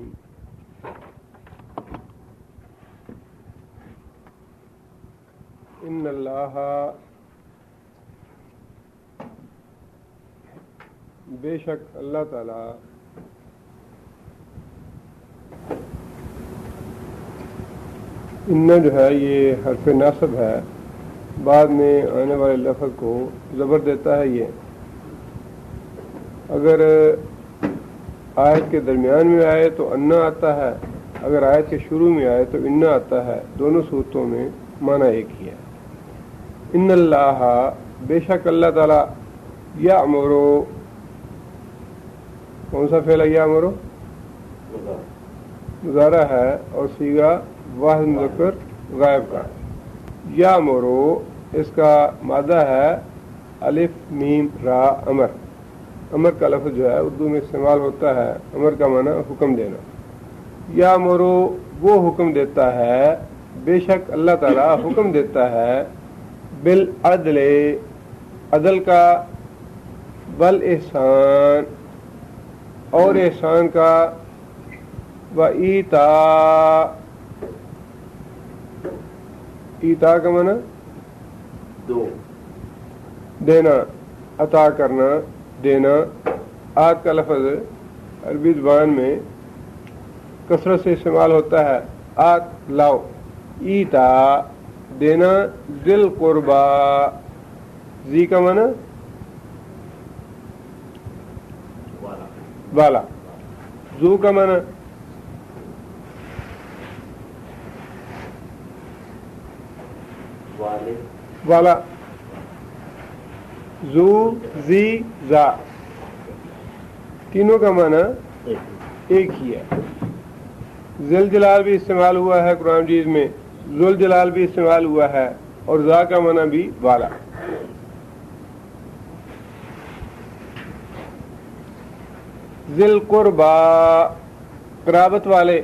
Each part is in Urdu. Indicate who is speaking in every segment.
Speaker 1: الرحیم. ان اللہ بے شک اللہ تعالی ان جو ہے یہ حرف ناصب ہے، بعد میں آنے والے لفظ کو زبر دیتا ہے. یہ اگر آیت کے درمیان میں آئے تو انا آتا ہے، اگر آیت کے شروع میں آئے تو انا آتا ہے. دونوں صورتوں میں معنی ایک ہی ہے. ان اللہ بے شک اللہ تعالی یامرو، کون سا فعل ہے؟ یامرو مضارع ہے اور صیغہ واحد مذکر غائب کا. یامرو اس کا مادہ ہے الف میم را امر. امر کا لفظ جو ہے اردو میں استعمال ہوتا ہے. امر کا معنی حکم دینا. یامرو وہ حکم دیتا ہے، بے شک اللہ تعالیٰ حکم دیتا ہے بالعدل، عدل کا، بالاحسان اور احسان کا، وایتاء، ایتاء کا معنی دینا، عطا کرنا، دینا. آت کا لفظ عربی زبان میں کثرت سے استعمال ہوتا ہے. آت لاؤ، ایتاء دینا، ذل قربا، ذی کا معنی والا، ذو کا معنی والا، ذو، ذی، ذا، تینوں کا معنی ایک ہی ہے. ذل جلال بھی استعمال ہوا ہے قرآن مجید میں، ذل جلال بھی استعمال ہوا ہے، اور ذا کا معنی بھی والا. ذل قربا قرابت والے.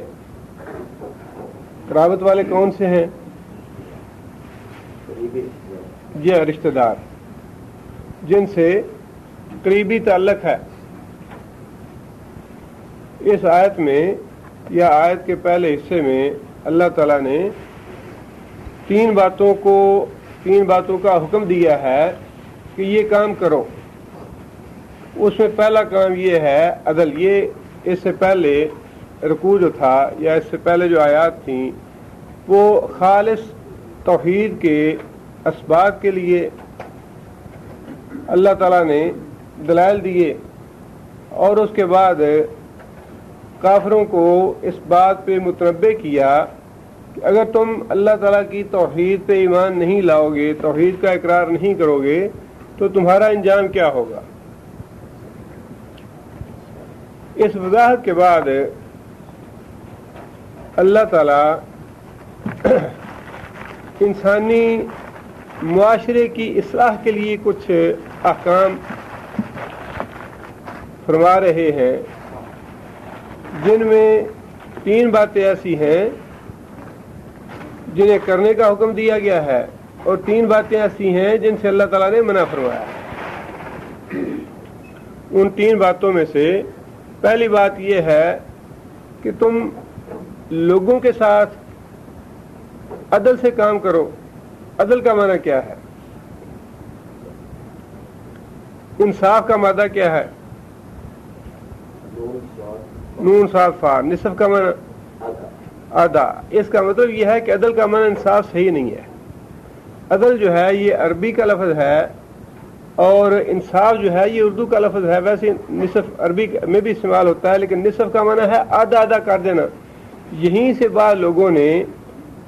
Speaker 1: قرابت والے کون سے ہیں؟ یہ رشتہ دار جن سے قریبی تعلق ہے. اس آیت میں یا آیت کے پہلے حصے میں اللہ تعالیٰ نے تین باتوں کا حکم دیا ہے کہ یہ کام کرو. اس میں پہلا کام یہ ہے عدل. یہ اس سے پہلے رکوع جو تھا یا اس سے پہلے جو آیات تھیں وہ خالص توحید کے اسباب کے لیے اللہ تعالیٰ نے دلائل دیے، اور اس کے بعد کافروں کو اس بات پہ متنبہ کیا کہ اگر تم اللہ تعالیٰ کی توحید پہ ایمان نہیں لاؤ گے، توحید کا اقرار نہیں کرو گے تو تمہارا انجام کیا ہوگا. اس وضاحت کے بعد اللہ تعالیٰ انسانی معاشرے کی اصلاح کے لیے کچھ احکام فرما رہے ہیں، جن میں تین باتیں ایسی ہیں جنہیں کرنے کا حکم دیا گیا ہے، اور تین باتیں ایسی ہیں جن سے اللہ تعالیٰ نے منع فرمایا ہے. ان تین باتوں میں سے پہلی بات یہ ہے کہ تم لوگوں کے ساتھ عدل سے کام کرو. عدل کا معنی کیا ہے؟ انصاف کا مادہ کیا ہے؟ نون صاد فا. نصف کا معنی آدھا. اس کا مطلب یہ ہے کہ عدل کا معنی انصاف صحیح نہیں ہے. عدل جو ہے یہ عربی کا لفظ ہے، اور انصاف جو ہے یہ اردو کا لفظ ہے. ویسے نصف عربی میں بھی استعمال ہوتا ہے، لیکن نصف کا معنی ہے آدھا آدھا کر دینا. یہیں سے بعض لوگوں نے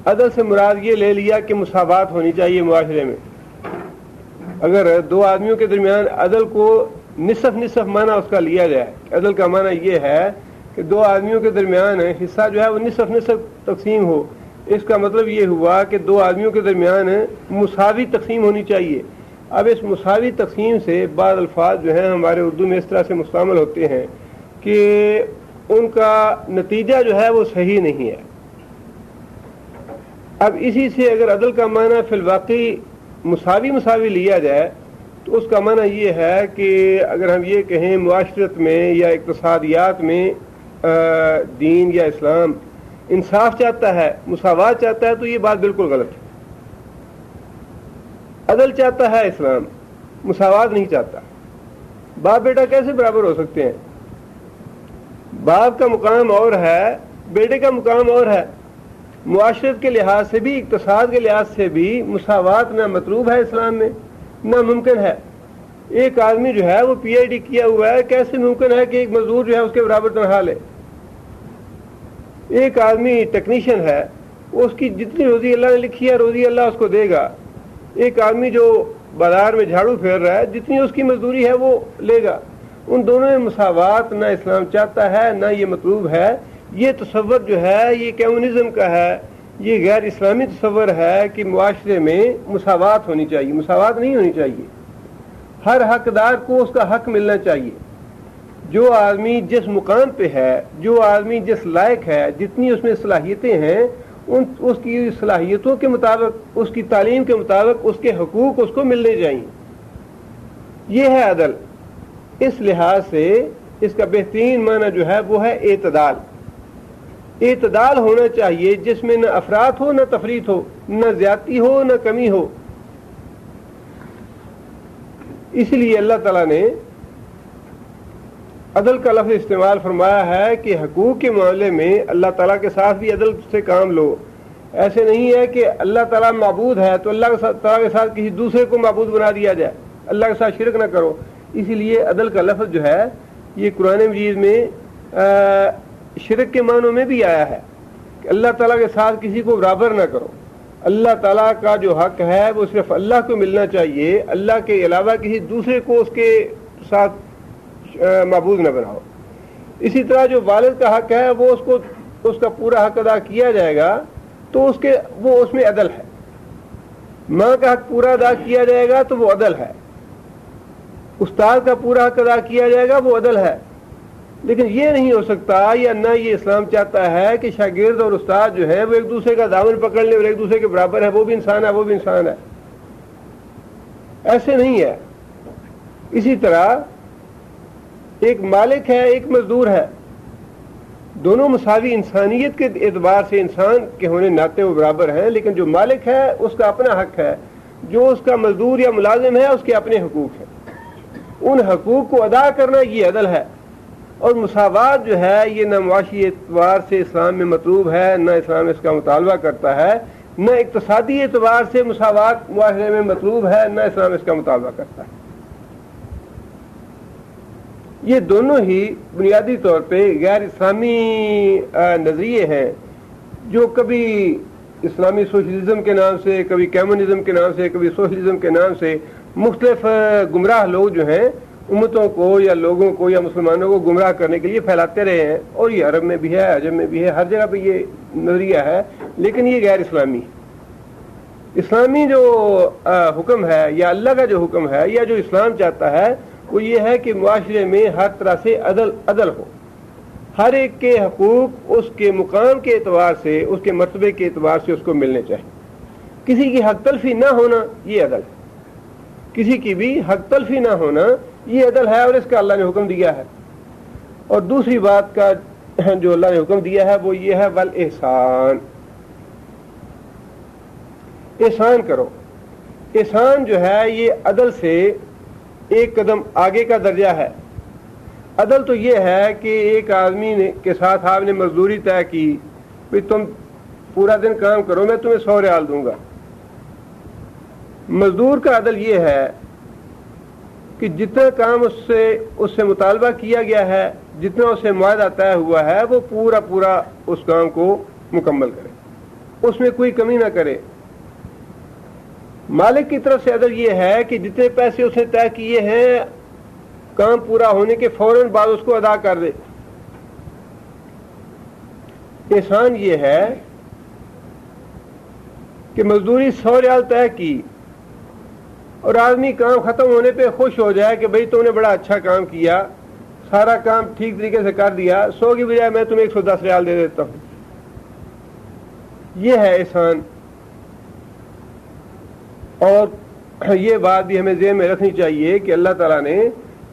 Speaker 1: عدل سے مراد یہ لے لیا کہ مساوات ہونی چاہیے معاشرے میں. اگر دو آدمیوں کے درمیان عدل کو نصف معنی اس کا لیا جائے، عدل کا معنی یہ ہے کہ دو آدمیوں کے درمیان حصہ جو ہے وہ نصف تقسیم ہو. اس کا مطلب یہ ہوا کہ دو آدمیوں کے درمیان مساوی تقسیم ہونی چاہیے. اب اس مساوی تقسیم سے بعض الفاظ جو ہیں ہمارے اردو میں اس طرح سے مستعمل ہوتے ہیں کہ ان کا نتیجہ جو ہے وہ صحیح نہیں ہے. اب اسی سے اگر عدل کا معنی فی الواقع مساوی لیا جائے تو اس کا معنی یہ ہے کہ اگر ہم یہ کہیں معاشرت میں یا اقتصادیات میں دین یا اسلام انصاف چاہتا ہے، مساوات چاہتا ہے، تو یہ بات بالکل غلط ہے۔ عدل چاہتا ہے اسلام، مساوات نہیں چاہتا۔ باپ بیٹا کیسے برابر ہو سکتے ہیں؟ باپ کا مقام اور ہے، بیٹے کا مقام اور ہے۔ معاشرت کے لحاظ سے بھی، اقتصاد کے لحاظ سے بھی مساوات نہ مطلوب ہے اسلام میں، نہ ممکن ہے۔ ایک آدمی جو ہے وہ پی ایچ ڈی کیا ہوا ہے، کیسے ممکن ہے کہ ایک مزدور جو ہے اس کے برابر تنخواہ لے؟ ایک آدمی ٹیکنیشین ہے، اس کی جتنی روزی اللہ نے لکھی ہے روزی اللہ اس کو دے گا۔ ایک آدمی جو بازار میں جھاڑو پھیر رہا ہے، جتنی اس کی مزدوری ہے وہ لے گا۔ ان دونوں میں مساوات نہ اسلام چاہتا ہے، نہ یہ مطلوب ہے۔ یہ تصور جو ہے یہ کمیونزم کا ہے، یہ غیر اسلامی تصور ہے کہ معاشرے میں مساوات ہونی چاہیے۔ مساوات نہیں ہونی چاہیے، ہر حقدار کو اس کا حق ملنا چاہیے۔ جو آدمی جس مقام پہ ہے، جو آدمی جس لائق ہے، جتنی اس میں صلاحیتیں ہیں، اس کی صلاحیتوں کے مطابق، اس کی تعلیم کے مطابق اس کے حقوق اس کو ملنے چاہیے۔ یہ ہے عدل۔ اس لحاظ سے اس کا بہترین معنی جو ہے وہ ہے اعتدال۔ اعتدال ہونا چاہیے جس میں نہ افراط ہو، نہ تفریط ہو، نہ زیادتی ہو، نہ کمی ہو۔ اس لیے اللہ تعالیٰ نے عدل کا لفظ استعمال فرمایا ہے کہ حقوق کے معاملے میں اللہ تعالیٰ کے ساتھ بھی عدل سے کام لو۔ ایسے نہیں ہے کہ اللہ تعالیٰ معبود ہے تو اللہ تعالیٰ کے ساتھ کسی دوسرے کو معبود بنا دیا جائے، اللہ کے ساتھ شرک نہ کرو۔ اسی لیے عدل کا لفظ جو ہے یہ قرآن مجید میں شرک کے معنوں میں بھی آیا ہے کہ اللہ تعالیٰ کے ساتھ کسی کو برابر نہ کرو۔ اللہ تعالیٰ کا جو حق ہے وہ صرف اللہ کو ملنا چاہیے، اللہ کے علاوہ کسی دوسرے کو اس کے ساتھ معبود نہ بناؤ۔ اسی طرح جو والد کا حق ہے وہ اس کا پورا حق ادا کیا جائے گا تو وہ اس میں عدل ہے۔ ماں کا حق پورا ادا کیا جائے گا تو وہ عدل ہے۔ استاد کا پورا حق ادا کیا جائے گا وہ عدل ہے۔ لیکن یہ نہیں ہو سکتا، یا نہ یہ اسلام چاہتا ہے کہ شاگرد اور استاد جو ہے وہ ایک دوسرے کا دامن پکڑ لیں اور ایک دوسرے کے برابر ہے، وہ بھی انسان ہے وہ بھی انسان ہے، ایسے نہیں ہے۔ اسی طرح ایک مالک ہے، ایک مزدور ہے، دونوں مساوی انسانیت کے اعتبار سے انسان کے ہونے ناطے وہ برابر ہیں، لیکن جو مالک ہے اس کا اپنا حق ہے، جو اس کا مزدور یا ملازم ہے اس کے اپنے حقوق ہیں۔ ان حقوق کو ادا کرنا یہ عدل ہے۔ اور مساوات جو ہے یہ نہ معاشی اعتبار سے اسلام میں مطلوب ہے، نہ اسلام اس کا مطالبہ کرتا ہے، نہ اقتصادی اعتبار سے مساوات معاشرے میں مطلوب ہے، نہ اسلام اس کا مطالبہ کرتا ہے۔ یہ دونوں ہی بنیادی طور پہ غیر اسلامی نظریے ہیں جو کبھی اسلامی سوشلزم کے نام سے، کبھی کمیونزم کے نام سے، کبھی سوشلزم کے نام سے مختلف گمراہ لوگ جو ہیں امتوں کو یا لوگوں کو یا مسلمانوں کو گمراہ کرنے کے لیے پھیلاتے رہے ہیں، اور یہ عرب میں بھی ہے، عجم میں بھی ہے، ہر جگہ پہ یہ نظریہ ہے، لیکن یہ غیر اسلامی ہے۔ اسلامی جو حکم ہے یا اللہ کا جو حکم ہے یا جو اسلام چاہتا ہے وہ یہ ہے کہ معاشرے میں ہر طرح سے عدل ہو، ہر ایک کے حقوق اس کے مقام کے اعتبار سے، اس کے مرتبے کے اعتبار سے اس کو ملنے چاہیے۔ کسی کی حق تلفی نہ ہونا یہ عدل ہے، کسی کی بھی حق تلفی نہ ہونا یہ عدل ہے، اور اس کا اللہ نے حکم دیا ہے۔ اور دوسری بات کا جو اللہ نے حکم دیا ہے وہ یہ ہے والاحسان، احسان کرو۔ احسان جو ہے یہ عدل سے ایک قدم آگے کا درجہ ہے۔ عدل تو یہ ہے کہ ایک آدمی کے ساتھ آپ نے مزدوری طے کی، بھئی تم پورا دن کام کرو میں تمہیں 100 ریال دوں گا۔ مزدور کا عدل یہ ہے کہ جتنا کام اس سے مطالبہ کیا گیا ہے، جتنا اس سے معاہدہ طے ہوا ہے وہ پورا اس کام کو مکمل کرے، اس میں کوئی کمی نہ کرے۔ مالک کی طرف سے عدل یہ ہے کہ جتنے پیسے اس نے طے کیے ہیں کام پورا ہونے کے فوراً بعد اس کو ادا کر دے۔ احسان یہ ہے کہ مزدوری 100 ریال طے کی اور آدمی کام ختم ہونے پہ خوش ہو جائے کہ بھئی تم نے بڑا اچھا کام کیا، سارا کام ٹھیک طریقے سے کر دیا، 100 کی بجائے میں تمہیں 110 ریال دے دیتا ہوں۔ یہ ہے احسان۔ اور یہ بات بھی ہمیں ذہن میں رکھنی چاہیے کہ اللہ تعالیٰ نے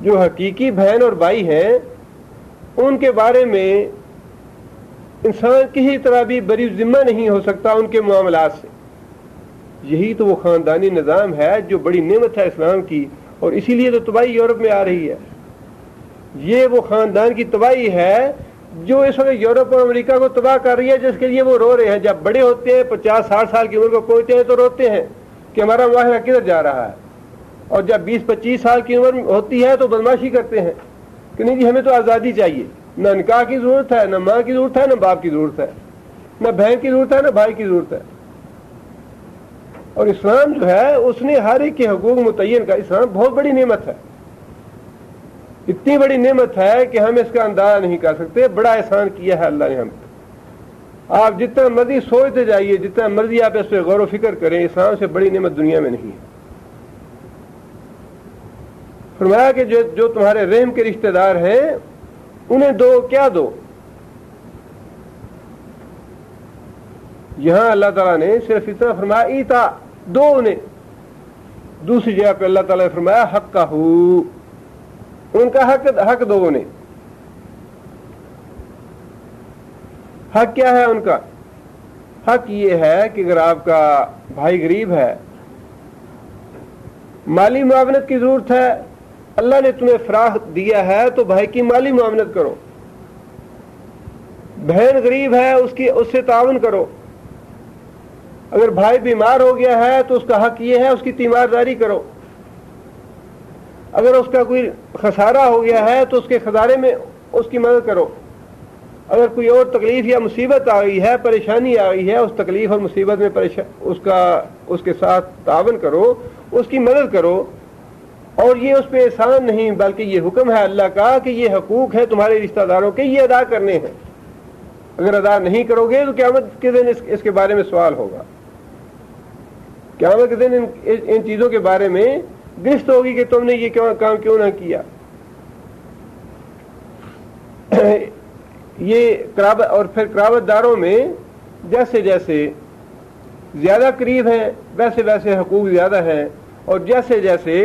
Speaker 1: جو حقیقی بہن اور بھائی ہیں ان کے بارے میں انسان کسی طرح بھی بری ذمہ نہیں ہو سکتا ان کے معاملات سے. یہی تو وہ خاندانی نظام ہے جو بڑی نعمت ہے اسلام کی, اور اسی لیے تو تباہی یورپ میں آ رہی ہے. یہ وہ خاندان کی تباہی ہے جو اس وقت یورپ اور امریکہ کو تباہ کر رہی ہے, جس کے لیے وہ رو رہے ہیں. جب بڑے ہوتے ہیں 50-60 سال کی عمر کو پہنچتے ہیں تو روتے ہیں کہ ہمارا معاشرہ کدھر جا رہا ہے, اور جب 20-25 سال کی عمر ہوتی ہے تو بدماشی کرتے ہیں کہ نہیں جی ہمیں تو آزادی چاہیے, نہ نکاح کی ضرورت ہے, نہ ماں کی ضرورت ہے, نہ باپ کی ضرورت ہے, نہ بہن کی ضرورت ہے, نہ بھائی کی ضرورت ہے. اور اسلام جو ہے اس نے ہر ایک کے حقوق متعین کا, اسلام بہت بڑی نعمت ہے, اتنی بڑی نعمت ہے کہ ہم اس کا اندازہ نہیں کر سکتے. بڑا احسان کیا ہے اللہ نے ہم پہ. آپ جتنا مرضی سوچتے جائیے, جتنا مرضی آپ اس پہ غور و فکر کریں, اسلام سے بڑی نعمت دنیا میں نہیں ہے. فرمایا کہ جو تمہارے رحم کے رشتہ دار ہیں انہیں دو. کیا دو؟ یہاں اللہ تعالیٰ نے صرف اتنا فرمایا ایتا, دو انہیں. دوسری جگہ پہ اللہ تعالیٰ نے فرمایا حق کا ہو, ان کا حق دو انہیں. حق کیا ہے ان کا؟ حق یہ ہے کہ اگر آپ کا بھائی غریب ہے, مالی معاونت کی ضرورت ہے, اللہ نے تمہیں فراخ دیا ہے تو بھائی کی مالی معاونت کرو. بہن غریب ہے اس سے تعاون کرو. اگر بھائی بیمار ہو گیا ہے تو اس کا حق یہ ہے اس کی تیمارداری کرو. اگر اس کا کوئی خسارہ ہو گیا ہے تو اس کے خسارے میں اس کی مدد کرو. اگر کوئی اور تکلیف یا مصیبت آ گئی ہے, پریشانی آ گئی ہے, اس تکلیف اور مصیبت میں اس کے ساتھ تعاون کرو, اس کی مدد کرو. اور یہ اس پہ احسان نہیں بلکہ یہ حکم ہے اللہ کا کہ یہ حقوق ہے تمہارے رشتہ داروں کے, یہ ادا کرنے ہیں. اگر ادا نہیں کرو گے تو قیامت کے دن اس کے بارے میں سوال ہوگا. قیامت کے دن ان چیزوں کے بارے میں گرفت ہوگی کہ تم نے یہ کام کیوں نہ کیا. یہ قرابت, اور پھر قرابت داروں میں جیسے جیسے زیادہ قریب ہیں ویسے ویسے حقوق زیادہ ہیں, اور جیسے جیسے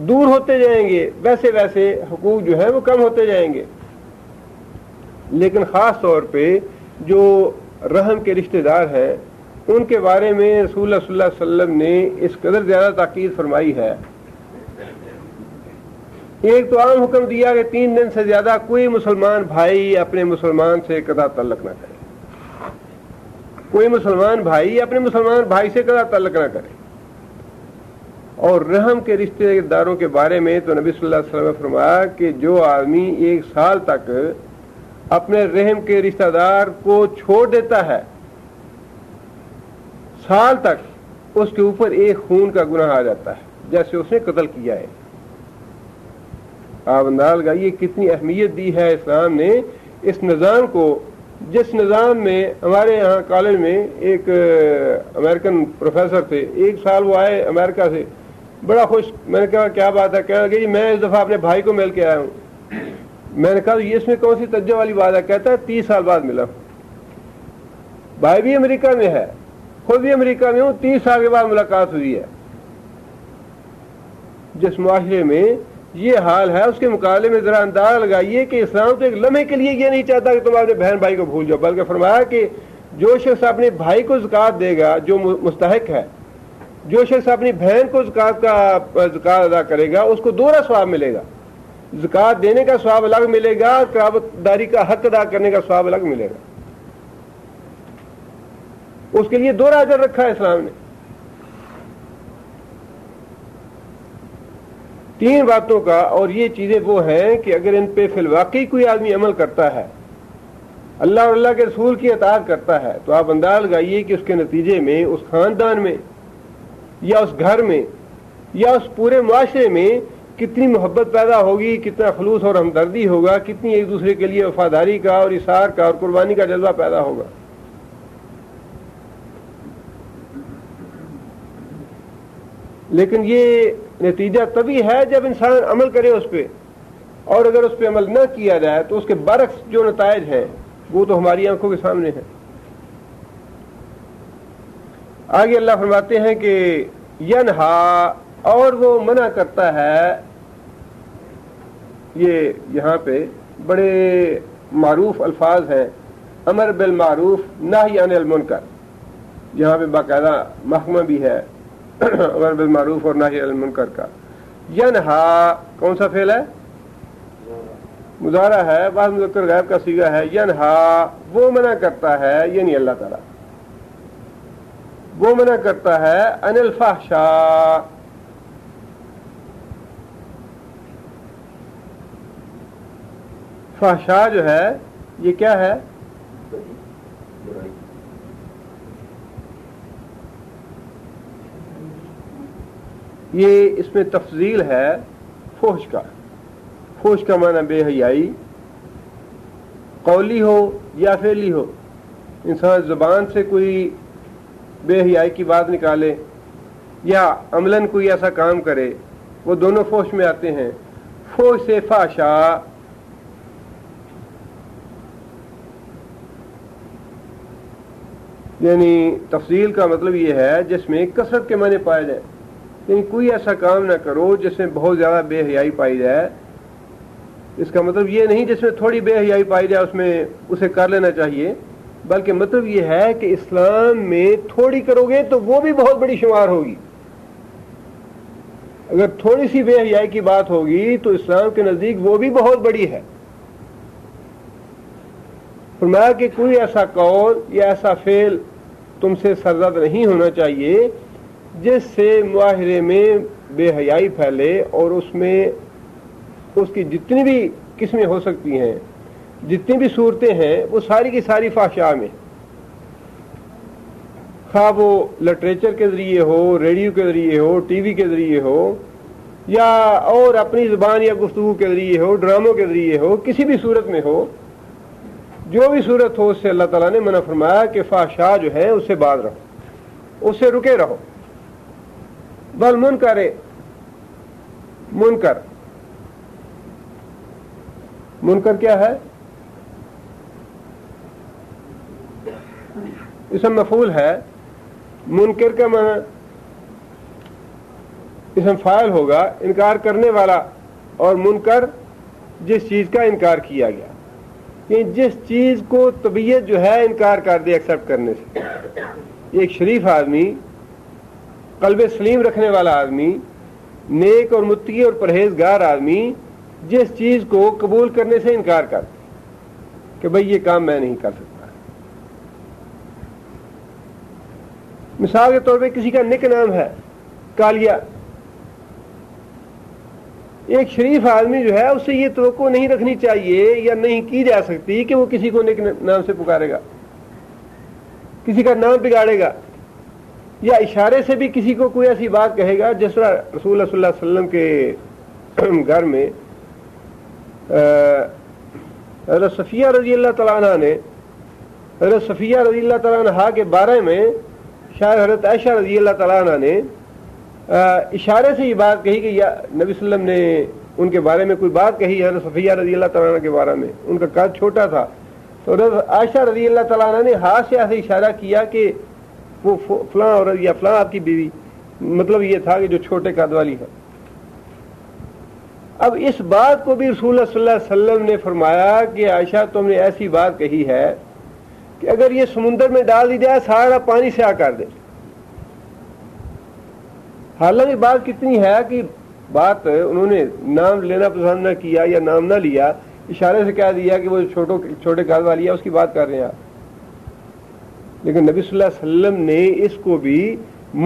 Speaker 1: دور ہوتے جائیں گے ویسے ویسے حقوق جو ہیں وہ کم ہوتے جائیں گے. لیکن خاص طور پہ جو رحم کے رشتہ دار ہیں ان کے بارے میں رسول اللہ صلی اللہ علیہ وسلم نے اس قدر زیادہ تاکید فرمائی ہے. ایک تو عام حکم دیا کہ 3 دن سے زیادہ کوئی مسلمان بھائی اپنے مسلمان سے قطع تعلق نہ کرے. کوئی مسلمان بھائی اپنے مسلمان بھائی سے قطع تعلق نہ کرے. اور رحم کے رشتہ داروں کے بارے میں تو نبی صلی اللہ علیہ وسلم نے فرمایا کہ جو آدمی 1 سال تک اپنے رحم کے رشتہ دار کو چھوڑ دیتا ہے, سال تک اس کے اوپر ایک خون کا گناہ آ جاتا ہے جیسے اس نے قتل کیا ہے. آپ انداز لگائیے کتنی اہمیت دی ہے اسلام نے اس نظام کو. جس نظام میں ہمارے یہاں کالج میں ایک امریکن پروفیسر تھے, 1 سال وہ آئے امریکہ سے, بڑا خوش. میں نے کہا کیا بات ہے؟ کہنے لگے جی میں اس دفعہ اپنے بھائی کو مل کے آیا ہوں. میں نے کہا یہ اس میں کون سی تجزیہ والی بات ہے؟ کہتا ہے 30 سال بعد ملا. بھائی بھی امریکہ میں ہے, خود بھی امریکہ میں ہوں, 30 سال کے بعد ملاقات ہوئی ہے. جس معاشرے میں یہ حال ہے اس کے مقابلے میں ذرا اندازہ لگائیے کہ اسلام تو ایک لمحے کے لیے یہ نہیں چاہتا کہ تم اپنے بہن بھائی کو بھول جاؤ, بلکہ فرمایا کہ جو شخص اپنے بھائی کو زکوٰۃ دے گا جو مستحق ہے, جو شخص اپنی بہن کو زکوٰۃ ادا کرے گا اس کو 2 ثواب ملے گا. زکوٰۃ دینے کا ثواب الگ ملے گا, قرابت داری کا حق ادا کرنے کا ثواب الگ ملے گا. اس کے لیے 2 اجر رکھا ہے اسلام نے. 3 باتوں کا, اور یہ چیزیں وہ ہیں کہ اگر ان پہ فی الواقع کوئی آدمی عمل کرتا ہے, اللہ اور اللہ کے رسول کی اطاعت کرتا ہے, تو آپ انداز لگائیے کہ اس کے نتیجے میں اس خاندان میں یا اس گھر میں یا اس پورے معاشرے میں کتنی محبت پیدا ہوگی, کتنا خلوص اور ہمدردی ہوگا, کتنی ایک دوسرے کے لیے وفاداری کا اور اثار کا اور قربانی کا جذبہ پیدا ہوگا. لیکن یہ نتیجہ تبھی ہے جب انسان عمل کرے اس پہ, اور اگر اس پہ عمل نہ کیا جائے تو اس کے برعکس جو نتائج ہیں وہ تو ہماری آنکھوں کے سامنے ہیں. آگے اللہ فرماتے ہیں کہ ینہا, اور وہ منع کرتا ہے یہ یہاں پہ بڑے معروف الفاظ ہیں، امر بالمعروف نہی عن المنکر، یہاں پہ باقاعدہ محکمہ بھی ہے امر بالمعروف اور نہی عن المنکر کا۔ ینہا کون سا فعل ہے؟ مضارع ہے، بعض مذکر غائب کا صیغہ ہے۔ ینہا وہ منع کرتا ہے، یعنی اللہ تعالیٰ وہ منع کرتا ہے عن الفحشاء، فحشاء جو ہے یہ کیا ہے؟ یہ اس میں تفضیل ہے فحش کا۔ فحش کا معنی بے حیائی، قولی ہو یا فعلی ہو، انسان زبان سے کوئی بے حیائی کی بات نکالے یا عملاً کوئی ایسا کام کرے، وہ دونوں فحش میں آتے ہیں۔ فحش سے فحشاء، یعنی تفصیل کا مطلب یہ ہے جس میں کثرت کے معنی پائے جائیں، یعنی کوئی ایسا کام نہ کرو جس میں بہت زیادہ بے حیائی پائی جائے۔ اس کا مطلب یہ نہیں جس میں تھوڑی بے حیائی پائی جائے اس میں اسے کر لینا چاہیے، بلکہ مطلب یہ ہے کہ اسلام میں تھوڑی کرو گے تو وہ بھی بہت بڑی شمار ہوگی۔ اگر تھوڑی سی بے حیائی کی بات ہوگی تو اسلام کے نزدیک وہ بھی بہت بڑی ہے۔ فرمایا کہ کوئی ایسا قول یا ایسا فعل تم سے سرزد نہیں ہونا چاہیے جس سے معاشرے میں بے حیائی پھیلے اور اس میں اس کی جتنی بھی قسمیں ہو سکتی ہیں، جتنی بھی صورتیں ہیں، وہ ساری کی ساری فحشاء میں، خواہ وہ لٹریچر کے ذریعے ہو، ریڈیو کے ذریعے ہو، ٹی وی کے ذریعے ہو، یا اور اپنی زبان یا گفتگو کے ذریعے ہو، ڈراموں کے ذریعے ہو، کسی بھی صورت میں ہو، جو بھی صورت ہو، اس سے اللہ تعالیٰ نے منع فرمایا کہ فحشاء جو ہے اس سے باز رہو، اس سے رکے رہو۔ بل منکر، منکر منکر کیا ہے؟ اسم مفعول ہے۔ منکر کا معنی اسم فاعل ہوگا، انکار کرنے والا، اور منکر جس چیز کا انکار کیا گیا، یعنی جس چیز کو طبیعت جو ہے انکار کر دے ایکسیپٹ کرنے سے۔ ایک شریف آدمی، قلب سلیم رکھنے والا آدمی، نیک اور متقی اور پرہیزگار آدمی جس چیز کو قبول کرنے سے انکار کر دے کہ بھئی یہ کام میں نہیں کر سکتا۔ مثال کے طور پہ کسی کا نک نام ہے کالیا، ایک شریف آدمی جو ہے اس سے یہ توقع نہیں رکھنی چاہیے یا نہیں کی جا سکتی کہ وہ کسی کو نک نام سے پکارے گا، کسی کا نام بگاڑے گا، یا اشارے سے بھی کسی کو کوئی ایسی بات کہے گا۔ جس طرح رسول اللہ صلی اللہ علیہ وسلم کے گھر میں حضرت صفیہ رضی اللہ تعالیٰ عنہ نے، حضرت صفیہ رضی اللہ تعالیٰ عنہ کے بارے میں شاید حضرت عائشہ رضی اللہ تعالیٰ عنہ نے اشارے سے یہ بات کہی کہ یا نبی صلی اللہ علیہ وسلم نے ان کے بارے میں کوئی بات کہی حضرت صفیہ رضی اللہ تعالیٰ عنہ کے بارے میں، ان کا قد چھوٹا تھا، تو حضرت عائشہ رضی اللہ تعالیٰ عنہ نے ہاتھ سے ایسے اشارہ کیا کہ وہ فلاں عورت یا فلاں آپ کی بیوی، مطلب یہ تھا کہ جو چھوٹے قد والی ہے۔ اب اس بات کو بھی رسول اللہ صلی اللہ علیہ وسلم نے فرمایا کہ عائشہ تم نے ایسی بات کہی ہے کہ اگر یہ سمندر میں ڈال دی جائے سارا پانی سیاہ کر دے۔ حالانکہ بات کتنی ہے کہ بات انہوں نے نام لینا پسند نہ کیا یا نام نہ لیا، اشارے سے کہہ دیا کہ وہ چھوٹے قد والی ہے، اس کی بات کر رہے ہیں آپ، لیکن نبی صلی اللہ علیہ وسلم نے اس کو بھی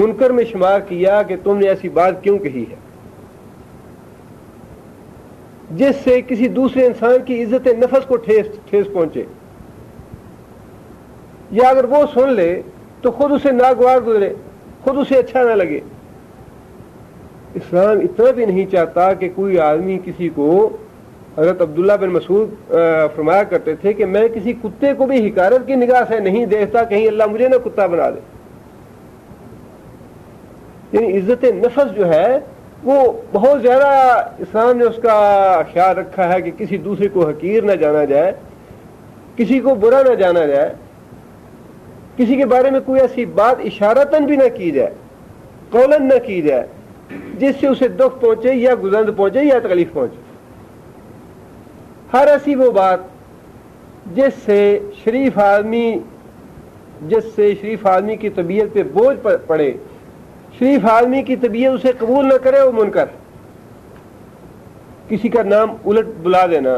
Speaker 1: منکر میں شمار کیا کہ تم نے ایسی بات کیوں کہی ہے جس سے کسی دوسرے انسان کی عزت نفس کو ٹھیس پہنچے، یا اگر وہ سن لے تو خود اسے ناگوار گزرے، خود اسے اچھا نہ لگے۔ اسلام اتنا بھی نہیں چاہتا کہ کوئی آدمی کسی کو، حضرت عبداللہ بن مسعود فرمایا کرتے تھے کہ میں کسی کتے کو بھی حقارت کی نگاہ سے نہیں دیکھتا، کہیں اللہ مجھے نہ کتا بنا دے۔ یعنی عزت نفس جو ہے وہ بہت زیادہ اسلام نے اس کا خیال رکھا ہے کہ کسی دوسرے کو حقیر نہ جانا جائے، کسی کو برا نہ جانا جائے، کسی کے بارے میں کوئی ایسی بات اشارتاً بھی نہ کی جائے، قولاً نہ کی جائے جس سے اسے دکھ پہنچے یا گزند پہنچے یا تکلیف پہنچے۔ ہر ایسی وہ بات جس سے شریف آدمی کی طبیعت پہ بوجھ پڑے، شریف آدمی کی طبیعت اسے قبول نہ کرے، وہ منکر۔ کسی کا نام الٹ بلا دینا،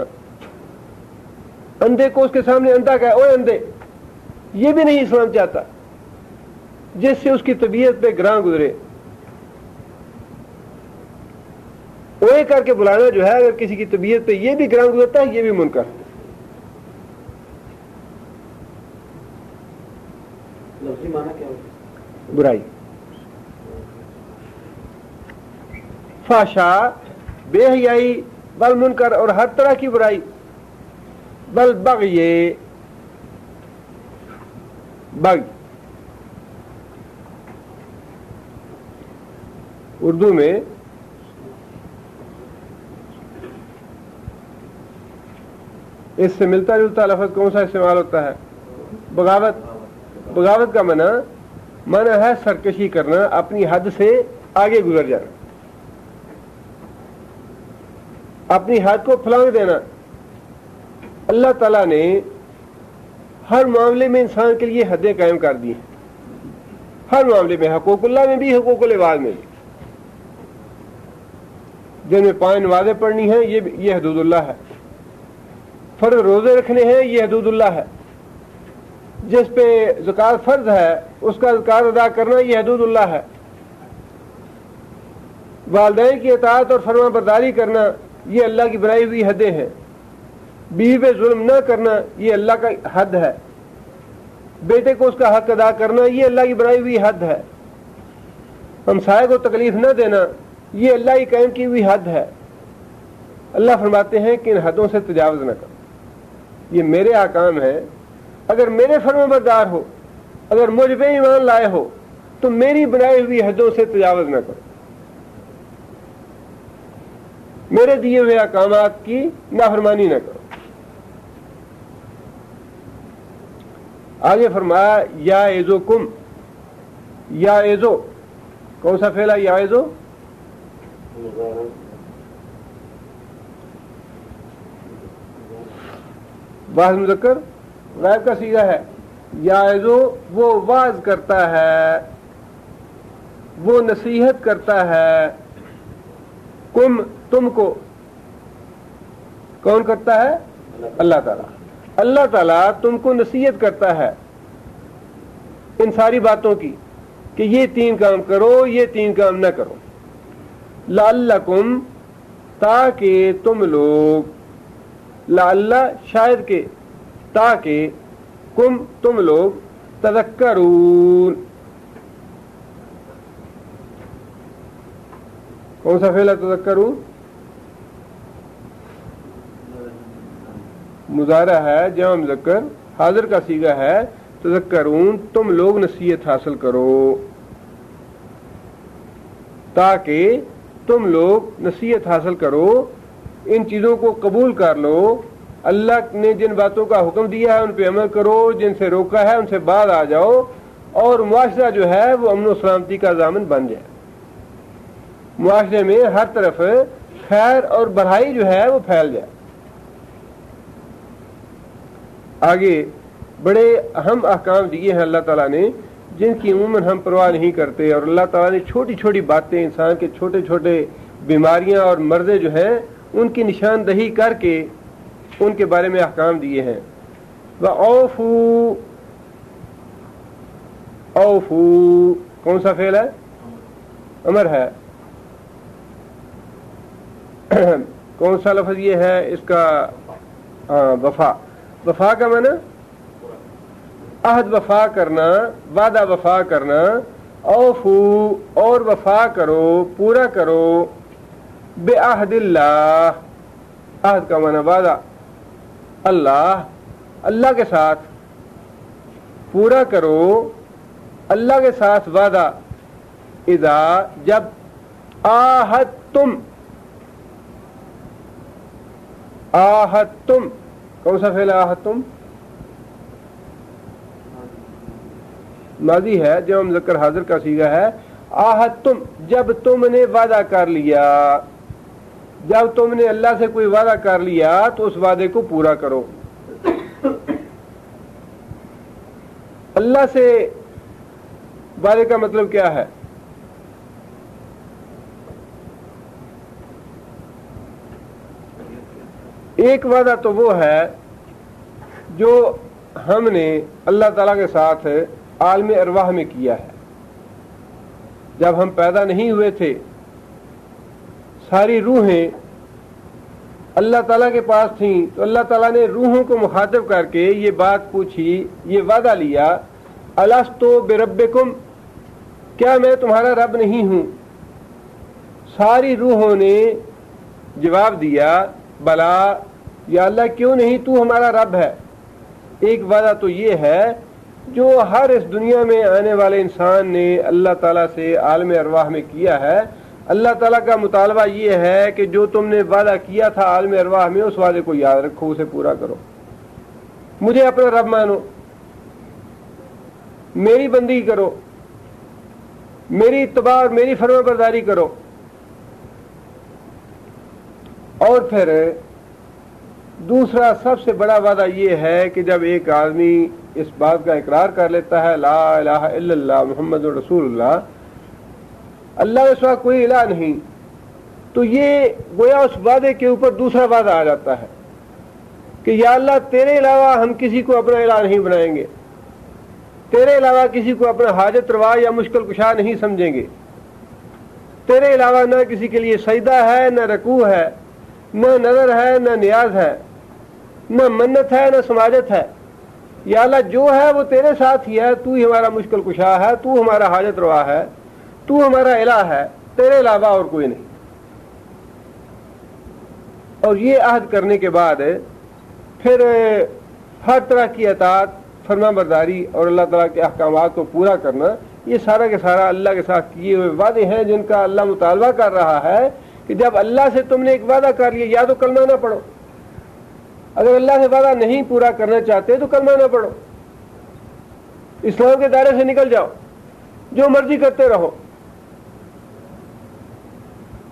Speaker 1: اندھے کو اس کے سامنے اندھا کہے، اوے اندھے، یہ بھی نہیں اسلام چاہتا، جس سے اس کی طبیعت پہ گراں گزرے۔ اوے کر کے بلانا جو ہے، اگر کسی کی طبیعت پہ یہ بھی گراں گزرتا ہے، یہ بھی منکر۔
Speaker 2: لفظی معنی کیا ہوتا ہے؟
Speaker 1: برائی، فحشا، بے حیائی، بل منکر، اور ہر طرح کی برائی، بل بغی، اردو میں اس سے ملتا جلتا لفظ کون سا استعمال ہوتا ہے؟ بغاوت۔ بغاوت کا معنی ہے سرکشی کرنا، اپنی حد سے آگے گزر جانا، اپنی حد کو پھلانگ دینا۔ اللہ تعالیٰ نے ہر معاملے میں انسان کے لیے حدیں قائم کر دی ہیں، ہر معاملے میں، حقوق اللہ میں بھی، حقوق العباد میں بھی۔ جن میں 5 نمازیں پڑھنی ہیں، یہ حدود اللہ ہے۔ فرض روزے رکھنے ہیں، یہ حدود اللہ ہے۔ جس پہ زکوٰۃ فرض ہے، اس کا زکوٰۃ ادا کرنا، یہ حدود اللہ ہے۔ والدین کی اطاعت اور فرما برداری کرنا، یہ اللہ کی بنائی ہوئی حدیں ہیں۔ بیوی پہ ظلم نہ کرنا، یہ اللہ کا حد ہے۔ بیٹے کو اس کا حق ادا کرنا، یہ اللہ کی بنائی ہوئی حد ہے۔ ہمسائے کو تکلیف نہ دینا، یہ اللہ کی قائم کی ہوئی حد ہے۔ اللہ فرماتے ہیں کہ ان حدوں سے تجاوز نہ کرو، یہ میرے احکام ہیں۔ اگر میرے فرما بردار ہو، اگر مجھ پہ ایمان لائے ہو، تو میری بنائی ہوئی حدوں سے تجاوز نہ کرو، میرے دیے ہوئے احکامات کی نافرمانی نہ کرو۔ آگے فرمایا یعظکم، یعظو کون سا فعل ہے؟ یعظو واحد مذکر غائب کا صیغہ ہے۔ یعظو وہ واعظ کرتا ہے، وہ نصیحت کرتا ہے، کم تم کو، کون کرتا ہے؟ اللہ تعالیٰ۔ اللہ تعالیٰ تم کو نصیحت کرتا ہے ان ساری باتوں کی کہ یہ 3 کام کرو، یہ 3 کام نہ کرو۔ لعلکم، تاکہ تم لوگ، لعل شاید کہ، تاکہ تم لوگ تذکرون، کون سا فعل ہے تذکرون؟ مضارع ہے، جمع مذکر حاضر کا صیغہ ہے۔ تذکرون، تم لوگ نصیحت حاصل کرو، تاکہ تم لوگ نصیحت حاصل کرو، ان چیزوں کو قبول کر لو۔ اللہ نے جن باتوں کا حکم دیا ہے ان پہ عمل کرو، جن سے روکا ہے ان سے باز آ جاؤ، اور معاشرہ جو ہے وہ امن و سلامتی کا ضامن بن جائے۔ معاشرے میں ہر طرف خیر اور بھلائی جو ہے وہ پھیل جائے۔ آگے بڑے اہم احکام دیے ہیں اللہ تعالیٰ نے، جن کی عموماً ہم پرواہ نہیں کرتے، اور اللہ تعالیٰ نے چھوٹی چھوٹی باتیں، انسان کے چھوٹے چھوٹے بیماریاں اور مرضیں جو ہیں ان کی نشاندہی کر کے ان کے بارے میں احکام دیے ہیں۔ وَأَوْفُوا، اوفو کون سا فعل ہے؟ امر ہے۔ کون سا لفظ یہ ہے اس کا؟ وفا۔ وفا کا معنی عہد وفا کرنا، وعدہ وفا کرنا۔ اوفو، اور وفا کرو، پورا کرو، بعہد اللہ، عہد کا معنی وعدہ، اللہ کے ساتھ پورا کرو، اللہ کے ساتھ وعدہ۔ اذا، جب، آہدتم، آہدتم کون سا فعل ہے؟ آہدتم ماضی ہے، جب مذکر حاضر کا صیغہ ہے۔ آہدتم، جب تم نے وعدہ کر لیا، جب تم نے اللہ سے کوئی وعدہ کر لیا تو اس وعدے کو پورا کرو. اللہ سے وعدے کا مطلب کیا ہے؟ ایک وعدہ تو وہ ہے جو ہم نے اللہ تعالیٰ کے ساتھ عالم ارواح میں کیا ہے. جب ہم پیدا نہیں ہوئے تھے ساری روحیں اللہ تعالیٰ کے پاس تھیں تو اللہ تعالیٰ نے روحوں کو مخاطب کر کے یہ بات پوچھی, یہ وعدہ لیا, الستو بربکم, کیا میں تمہارا رب نہیں ہوں؟ ساری روحوں نے جواب دیا بلا یا اللہ کیوں نہیں, تو ہمارا رب ہے. ایک وعدہ تو یہ ہے جو ہر اس دنیا میں آنے والے انسان نے اللہ تعالیٰ سے عالم ارواح میں کیا ہے. اللہ تعالیٰ کا مطالبہ یہ ہے کہ جو تم نے وعدہ کیا تھا عالم ارواح میں اس وعدے کو یاد رکھو, اسے پورا کرو, مجھے اپنا رب مانو, میری بندگی کرو, میری اتباع اور میری فرما برداری کرو. اور پھر دوسرا سب سے بڑا وعدہ یہ ہے کہ جب ایک آدمی اس بات کا اقرار کر لیتا ہے لا الہ الا اللہ محمد رسول اللہ, اللہ کے سوا کوئی الہ نہیں, تو یہ گویا اس وعدے کے اوپر دوسرا وعدہ آ جاتا ہے کہ یا اللہ تیرے علاوہ ہم کسی کو اپنا الہ نہیں بنائیں گے, تیرے علاوہ کسی کو اپنا حاجت روا یا مشکل کشا نہیں سمجھیں گے, تیرے علاوہ نہ کسی کے لیے سجدہ ہے, نہ رکوع ہے, نہ نظر ہے, نہ نیاز ہے, نہ منت ہے, نہ سماجت ہے. یا اللہ جو ہے وہ تیرے ساتھ ہی ہے, تو ہی ہمارا مشکل کشا ہے, تو ہمارا حاجت روا ہے, تو ہمارا الہ ہے, تیرے علاوہ اور کوئی نہیں. اور یہ عہد کرنے کے بعد پھر ہر طرح کی اطاعت, فرما برداری اور اللہ تعالیٰ کے احکامات کو پورا کرنا, یہ سارا کے سارا اللہ کے ساتھ کیے ہوئے وعدے ہیں جن کا اللہ مطالبہ کر رہا ہے کہ جب اللہ سے تم نے ایک وعدہ کر لیا یا تو کلمہ نہ پڑھو, اگر اللہ سے وعدہ نہیں پورا کرنا چاہتے تو کلمہ نہ پڑھو, اسلام کے دائرے سے نکل جاؤ, جو مرضی کرتے رہو.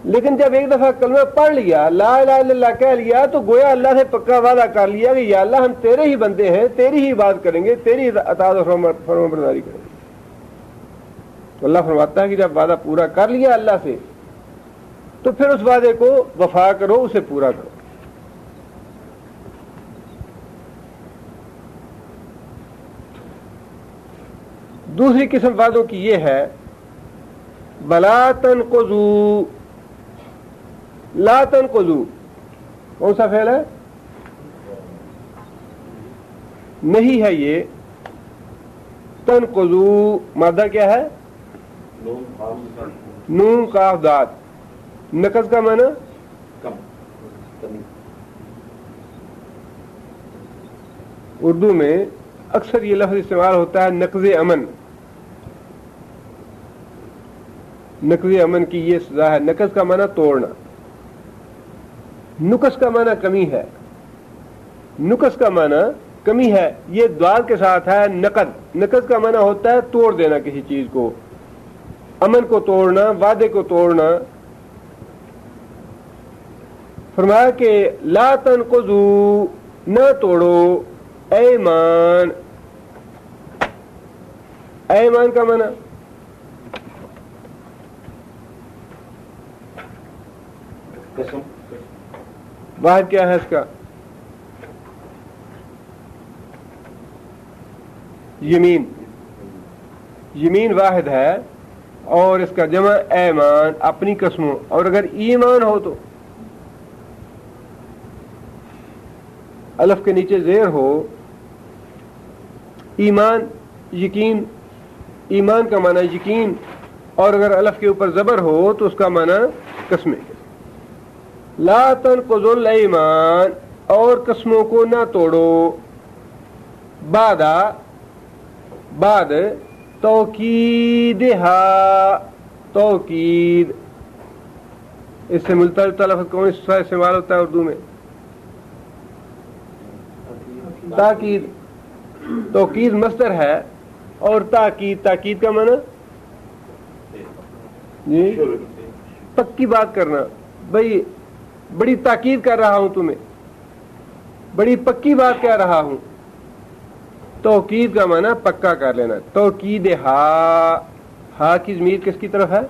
Speaker 1: لیکن جب ایک دفعہ کلمہ پڑھ لیا, لا الہ الا اللہ کہہ لیا, تو گویا اللہ سے پکا وعدہ کر لیا کہ یا اللہ ہم تیرے ہی بندے ہیں, تیری ہی بات کریں گے, تیری اطاعت و فرما برداری کریں گے. تو اللہ فرماتا ہے کہ جب وعدہ پورا کر لیا اللہ سے تو پھر اس وعدے کو وفا کرو, اسے پورا کرو. دوسری قسم وعدوں کی یہ ہے بلا تنقضوا, لا تنقضوا کون سا فعل ہے؟ نہیں ہے یہ. تنقضوا مادہ کیا ہے؟ نون قاف داد. نقض کا معنی اردو میں اکثر یہ لفظ استعمال ہوتا ہے نقض امن. نقض امن کی یہ سزا ہے. نقض کا معنی توڑنا, نقص کا معنی کمی ہے. نقص کا معنی کمی ہے, یہ دوال کے ساتھ ہے. نقض, نقض کا معنی ہوتا ہے توڑ دینا کسی چیز کو, امن کو توڑنا, وعدے کو توڑنا. فرمایا کہ لا تنقضوا, نہ توڑو ایمان. ایمان کا معنی واحد کیا ہے اس کا؟ یمین. یمین واحد ہے اور اس کا جمع ایمان, اپنی قسموں. اور اگر ایمان ہو تو الف کے نیچے زیر ہو, ایمان یقین, ایمان کا معنی یقین, اور اگر الف کے اوپر زبر ہو تو اس کا معنی قسمیں. لا تنقضوا الایمان, اور قسموں کو نہ توڑو. بعد توکیدہا, توکید اس سے ملتا جلتا لفظ کون سا استعمال ہوتا ہے اردو میں؟ تاکید. توکید مصدر ہے اور تاکید, تاکید کا معنی جی پکی بات کرنا. بھئی بڑی تاکید کر رہا ہوں تمہیں، بڑی پکی بات کہہ رہا ہوں. توکید کا معنی پکا کر لینا. توکید ہا کی ضمیر کس کی طرف ہے؟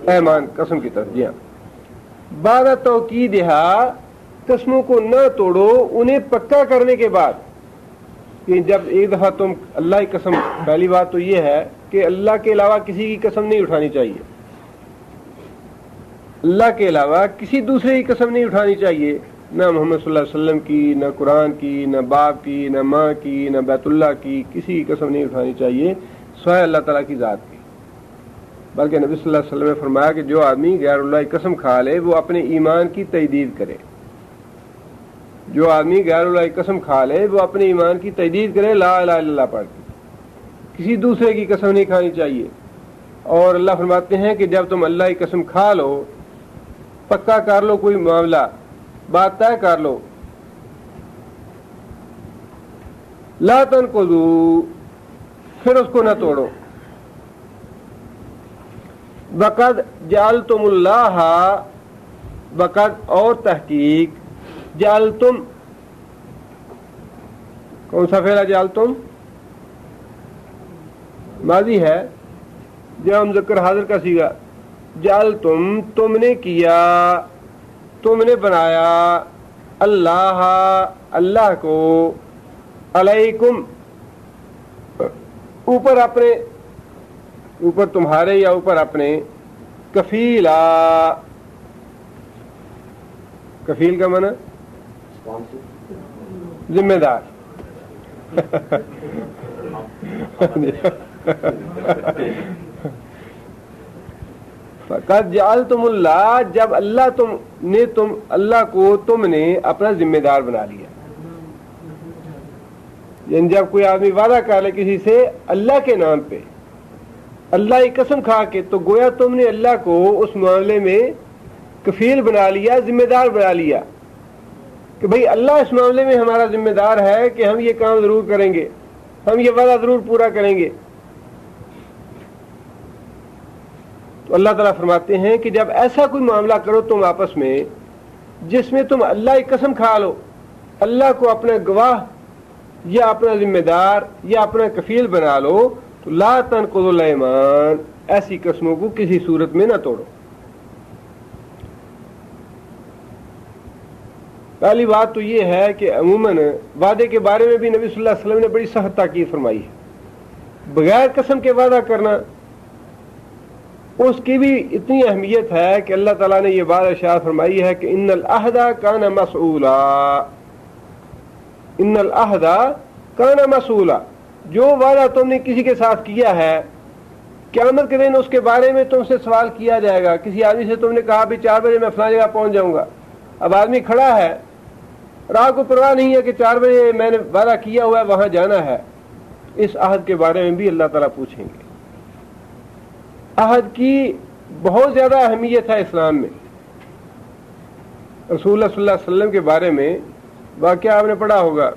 Speaker 1: ایمان، قسم کی طرف. جی ہاں. بعد توکید قسموں کو نہ توڑو انہیں پکا کرنے کے بعد. کہ جب ایک دفعہ تم اللہ کی قسم، پہلی بات تو یہ ہے کہ اللہ کے علاوہ کسی کی قسم نہیں اٹھانی چاہیے. اللہ کے علاوہ کسی دوسرے کی قسم نہیں اٹھانی چاہیے، نہ محمد صلی اللہ علیہ وسلم کی، نہ قرآن کی، نہ باپ کی، نہ ماں کی، نہ بیت اللہ کی، کسی کی قسم نہیں اٹھانی چاہیے سوائے اللہ تعالیٰ کی ذات کی. بلکہ نبی صلی اللہ علیہ وسلم نے فرمایا کہ جو آدمی غیر اللہ کی قسم کھا لے وہ اپنے ایمان کی تجدید کرے. جو آدمی غیر اللہ کی قسم کھا لے وہ اپنے ایمان کی تجدید کرے، لا الہ الا اللہ پڑھ کے. کسی دوسرے کی قسم نہیں کھانی چاہیے. اور اللہ فرماتے ہیں کہ جب تم اللہ کی قسم کھا لو، پکا کر لو کوئی معاملہ، بات طے کر لو، لا تنقضوا، پھر اس کو نہ توڑو. وقد جعلتم اللہ، وقد اور تحقیق، جعلتم کون سا فعل ہے؟ جعلتم ماضی ہے، جب مذکر حاضر کا صیغہ. جعلتم تم نے کیا، تم نے بنایا، اللہ اللہ کو، علیکم اوپر اپنے، اوپر تمہارے یا اوپر اپنے، کفیلا، کفیل کا معنی ذمہ دار. فقد جعلتم اللہ، جب اللہ تم اللہ کو تم نے اپنا ذمہ دار بنا لیا. یعنی جب کوئی آدمی وعدہ کر لے کسی سے اللہ کے نام پہ، اللہ کی قسم کھا کے، تو گویا تم نے اللہ کو اس معاملے میں کفیل بنا لیا، ذمہ دار بنا لیا کہ بھئی اللہ اس معاملے میں ہمارا ذمہ دار ہے کہ ہم یہ کام ضرور کریں گے، ہم یہ وعدہ ضرور پورا کریں گے. تو اللہ تعالیٰ فرماتے ہیں کہ جب ایسا کوئی معاملہ کرو تم آپس میں جس میں تم اللہ کی قسم کھا لو، اللہ کو اپنا گواہ یا اپنا ذمہ دار یا اپنا کفیل بنا لو، تو لا تنقضوا الایمان، ایسی قسموں کو کسی صورت میں نہ توڑو. پہلی بات تو یہ ہے کہ عموماً وعدے کے بارے میں بھی نبی صلی اللہ علیہ وسلم نے بڑی سخت تاکید فرمائی ہے. بغیر قسم کے وعدہ کرنا، اس کی بھی اتنی اہمیت ہے کہ اللہ تعالیٰ نے یہ بات ارشاد فرمائی ہے کہ ان العہد کان مسئولا، ان العہد کان مسئولا، جو وعدہ تم نے کسی کے ساتھ کیا ہے قیامت کے دن اس کے بارے میں تم سے سوال کیا جائے گا. کسی آدمی سے تم نے کہا بھی 4 بجے میں فلاں جگہ پہنچ جاؤں گا، اب آدمی کھڑا ہے، راہ کو پرواہ نہیں ہے کہ 4 بجے میں نے وعدہ کیا ہوا ہے وہاں جانا ہے. اس عہد کے بارے میں بھی اللہ تعالیٰ پوچھیں گے. عہد کی بہت زیادہ اہمیت ہے اسلام میں. رسول اللہ صلی اللہ علیہ وسلم کے بارے میں واقعہ آپ نے پڑھا ہوگا،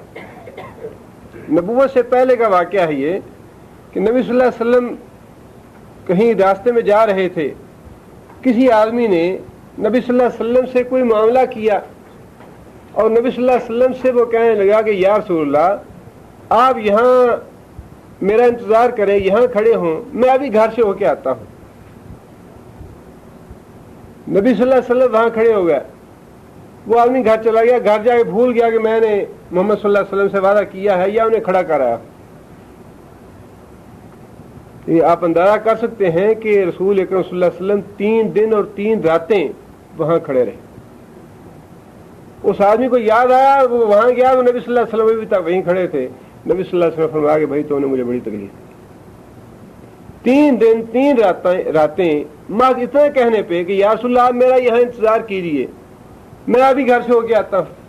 Speaker 1: نبوت سے پہلے کا واقعہ ہے یہ کہ نبی صلی اللہ علیہ وسلم کہیں راستے میں جا رہے تھے، کسی آدمی نے نبی صلی اللہ علیہ وسلم سے کوئی معاملہ کیا اور نبی صلی اللہ علیہ وسلم سے وہ کہنے لگا کہ یا رسول اللہ آپ یہاں میرا انتظار کریں، یہاں کھڑے ہوں، میں ابھی گھر سے ہو کے آتا ہوں. نبی صلی اللہ علیہ وسلم وہاں کھڑے ہو گئے، وہ آدمی گھر چلا گیا، گھر جا کے بھول گیا کہ میں نے محمد صلی اللہ علیہ وسلم سے وعدہ کیا ہے یا انہیں کھڑا کرایا. یہ آپ اندازہ کر سکتے ہیں کہ رسول اکرم صلی اللہ علیہ وسلم 3 دن اور 3 راتیں وہاں کھڑے رہے. اس آدمی کو یاد آیا، وہ وہاں گیا، وہ نبی صلی اللہ علیہ وسلم بھی تک وہیں کھڑے تھے. نبی صلی اللہ علیہ وسلم فرمایا کہ بھائی تو نے مجھے بڑی تکلیف دی. 3 دن 3 راتیں محض اتنا کہنے پہ کہ یا رسول اللہ آپ میرا یہاں انتظار کیجیے، میں ابھی گھر سے ہو کے آتا ہوں.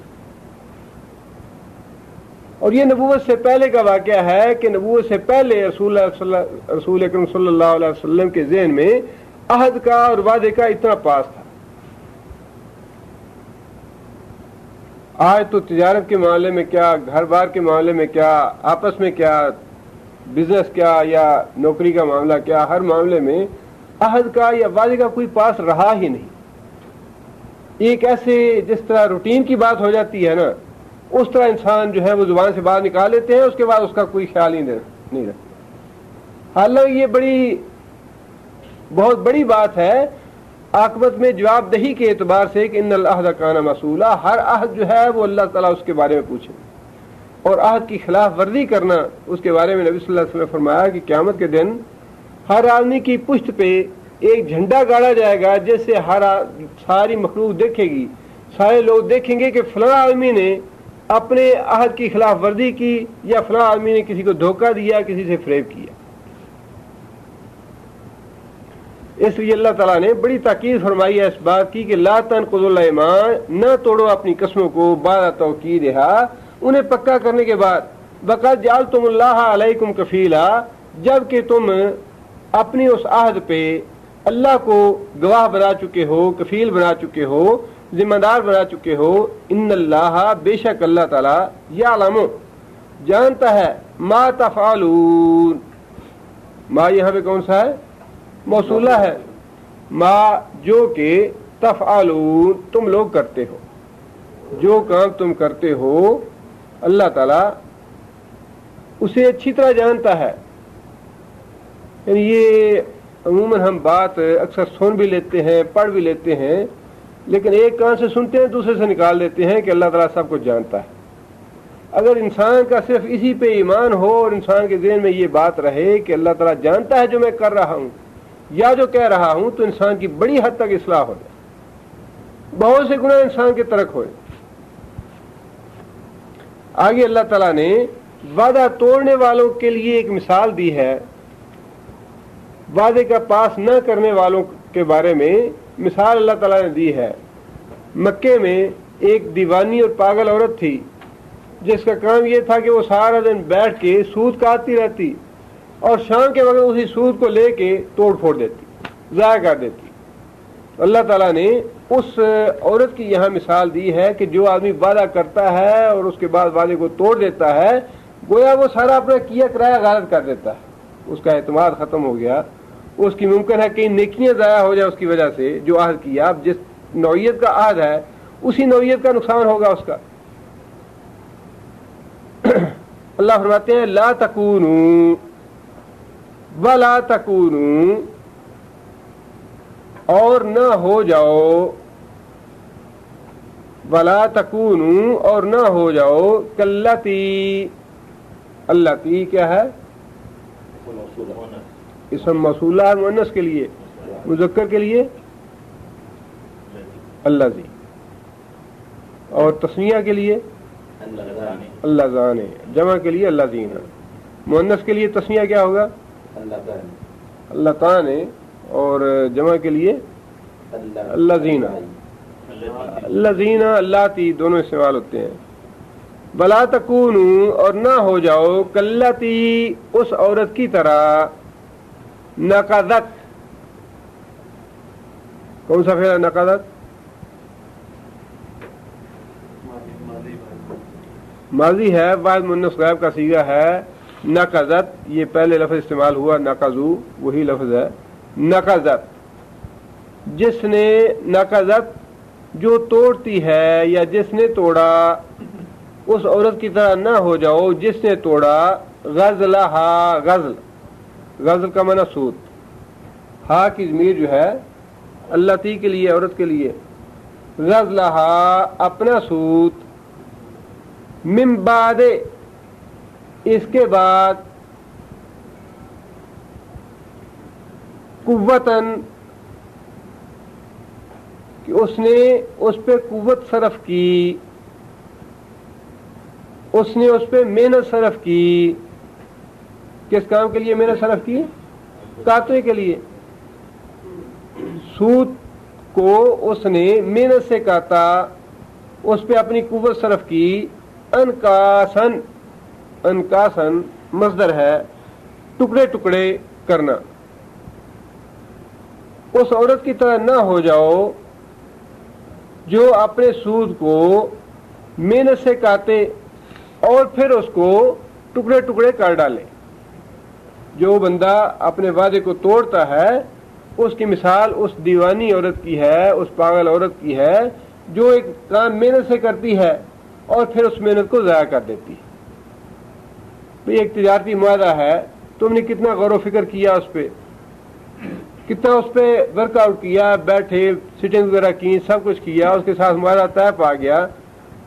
Speaker 1: اور یہ نبوت سے پہلے کا واقعہ ہے کہ نبوت سے پہلے رسول اکرم صلی اللہ علیہ وسلم کے ذہن میں عہد کا اور وعدے کا اتنا پاس تھا. آج تو تجارت کے معاملے میں کیا، گھر بار کے معاملے میں کیا، آپس میں کیا، بزنس کیا یا نوکری کا معاملہ کیا، ہر معاملے میں عہد کا یا وعدے کا کوئی پاس رہا ہی نہیں. ایک ایسے جس طرح روٹین کی بات ہو جاتی ہے نا، اس طرح انسان جو ہے وہ زبان سے باہر نکال لیتے ہیں، اس کے بعد اس کا کوئی خیال ہی نہیں رہتا۔ حالانکہ یہ بہت بڑی بات ہے عاقبت میں جواب دہی کے اعتبار سے کہ ان العہد کان مسئولا، ہر عہد جو ہے وہ اللہ تعالیٰ اس کے بارے میں پوچھے، اور عہد کی خلاف ورزی کرنا اس کے بارے میں نبی صلی اللہ علیہ وسلم نے فرمایا کہ قیامت کے دن ہر آدمی کی پشت پہ ایک جھنڈا گاڑا جائے گا، جس سے ساری مخلوق دیکھے گی، سارے لوگ دیکھیں گے کہ فلاں آدمی نے اپنے عہد کی خلاف ورزی کی، یا فلاں آدمی نے کسی کو دھوکہ دیا، کسی سے فریب کیا۔ اس لیے اللہ تعالیٰ نے بڑی تاکید فرمائی ہے اس بات کی کہ لا تنقضوا الایمان، نہ توڑو اپنی قسموں کو بعد توکیدہا، انہیں پکا کرنے کے بعد، وقد جعلتم اللہ علیکم کفیلا، جب کہ تم اپنی اس عہد پہ اللہ کو گواہ بنا چکے ہو، کفیل بنا چکے ہو، ذمہ دار بنا چکے ہو۔ ان اللہ، بے شک اللہ تعالیٰ، یعلم، جانتا ہے، ما تفعلون، ما یہاں پہ کون سا ہے؟ موصولہ ہے، ما جو کہ تفعلون تم لوگ کرتے ہو، جو کام تم کرتے ہو اللہ تعالیٰ اسے اچھی طرح جانتا ہے۔ یعنی یہ عموماً ہم بات اکثر سن بھی لیتے ہیں، پڑھ بھی لیتے ہیں، لیکن ایک کان سے سنتے ہیں دوسرے سے نکال دیتے ہیں کہ اللہ تعالیٰ سب کچھ جانتا ہے۔ اگر انسان کا صرف اسی پہ ایمان ہو اور انسان کے ذہن میں یہ بات رہے کہ اللہ تعالیٰ جانتا ہے جو میں کر رہا ہوں یا جو کہہ رہا ہوں، تو انسان کی بڑی حد تک اصلاح ہو جائے، بہت سے گناہ انسان کے ترک ہوئے۔ آگے اللہ تعالیٰ نے وعدہ توڑنے والوں کے لیے ایک مثال دی ہے، وعدے کا پاس نہ کرنے والوں کے بارے میں مثال اللہ تعالیٰ نے دی ہے۔ مکے میں ایک دیوانی اور پاگل عورت تھی، جس کا کام یہ تھا کہ وہ سارا دن بیٹھ کے سود کاٹتی رہتی، اور شام کے وقت اسی سود کو لے کے توڑ پھوڑ دیتی، ضائع کر دیتی۔ اللہ تعالیٰ نے اس عورت کی یہاں مثال دی ہے کہ جو آدمی وعدہ کرتا ہے اور اس کے بعد وعدے کو توڑ دیتا ہے، گویا وہ سارا اپنا کیا کرایہ غارت کر دیتا ہے، اس کا اعتماد ختم ہو گیا، اس کی ممکن ہے کہ نیکیاں ضائع ہو جائے اس کی وجہ سے جو عہد کیا۔ اب جس نوعیت کا عہد ہے اسی نوعیت کا نقصان ہوگا اس کا۔ اللہ فرماتے ہیں لا تکونوا ولا تکونوا، اور نہ ہو جاؤ، ولا تکونوا اور نہ ہو جاؤ، کلتی، اللتی کیا ہے؟ اسم موصولہ ہے مؤنث کے لیے، مذکر کے لیے اللذی، اور تسنیہ کے لیے اللذان، جمع کے لیے اللذین، مؤنث کے لیے تسنیہ کیا ہوگا؟ اللتان، اور جمع کے لیے اللذین، اللذین اللاتی دونوں استعمال ہوتے ہیں۔ ولا تکونوا اور نہ ہو جاؤ، کلتی اس عورت کی طرح، نقضت، کون سا فعل نقضت؟ ماضی ہے، واحد مؤنث غائب کا صیغہ ہے، نقضت، یہ پہلے لفظ استعمال ہوا، نقضوا وہی لفظ ہے، نقضت، جس نے، نقضت جو توڑتی ہے یا جس نے توڑا، اس عورت کی طرح نہ ہو جاؤ جس نے توڑا، غزلہا، غزل، غزل کا معنی سود، ہا کی ضمیر جو ہے اللتی کے لیے، عورت کے لیے، غزلہا اپنا سود، من بعد اس کے بعد، قوتاً کہ اس نے اس پہ قوت صرف کی، اس نے اس پہ محنت صرف کی۔ کس کام کے لیے محنت صرف کی؟ کاٹنے کے لیے۔ سود کو اس نے محنت سے کاٹا، اس پہ اپنی قوت صرف کی، انکاسن، انکاسن مصدر ہے، ٹکڑے ٹکڑے کرنا۔ اس عورت کی طرح نہ ہو جاؤ جو اپنے سود کو محنت سے کاٹے اور پھر اس کو ٹکڑے ٹکڑے کر ڈالے۔ جو بندہ اپنے وعدے کو توڑتا ہے، اس کی مثال اس دیوانی عورت کی ہے، اس پاگل عورت کی ہے جو ایک کام محنت سے کرتی ہے اور پھر اس محنت کو ضائع کر دیتی ہے. بھئی ایک تجارتی معاہدہ ہے, تم نے کتنا غور و فکر کیا اس پہ, کتنا اس پہ ورک آؤٹ کیا, بیٹھے سٹنگ وغیرہ کی, سب کچھ کیا, اس کے ساتھ معاہدہ طے پا گیا,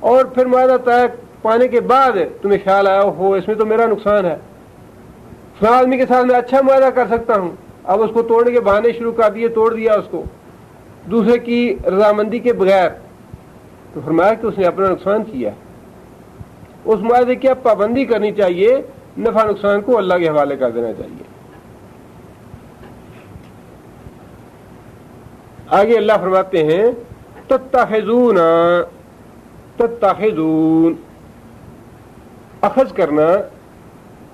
Speaker 1: اور پھر معاہدہ طے پانے کے بعد تمہیں خیال آیا ہو اس میں تو میرا نقصان ہے, فلاں آدمی کے ساتھ میں اچھا معاہدہ کر سکتا ہوں, اب اس کو توڑنے کے بہانے شروع کر دیے, توڑ دیا اس کو دوسرے کی رضامندی کے بغیر, تو فرمایا کہ اس نے اپنا نقصان کیا. اس معاہدے کی اب پابندی کرنی چاہیے, نفع نقصان کو اللہ کے حوالے کر دینا چاہیے. آگے اللہ فرماتے ہیں تتخذون اخذ کرنا,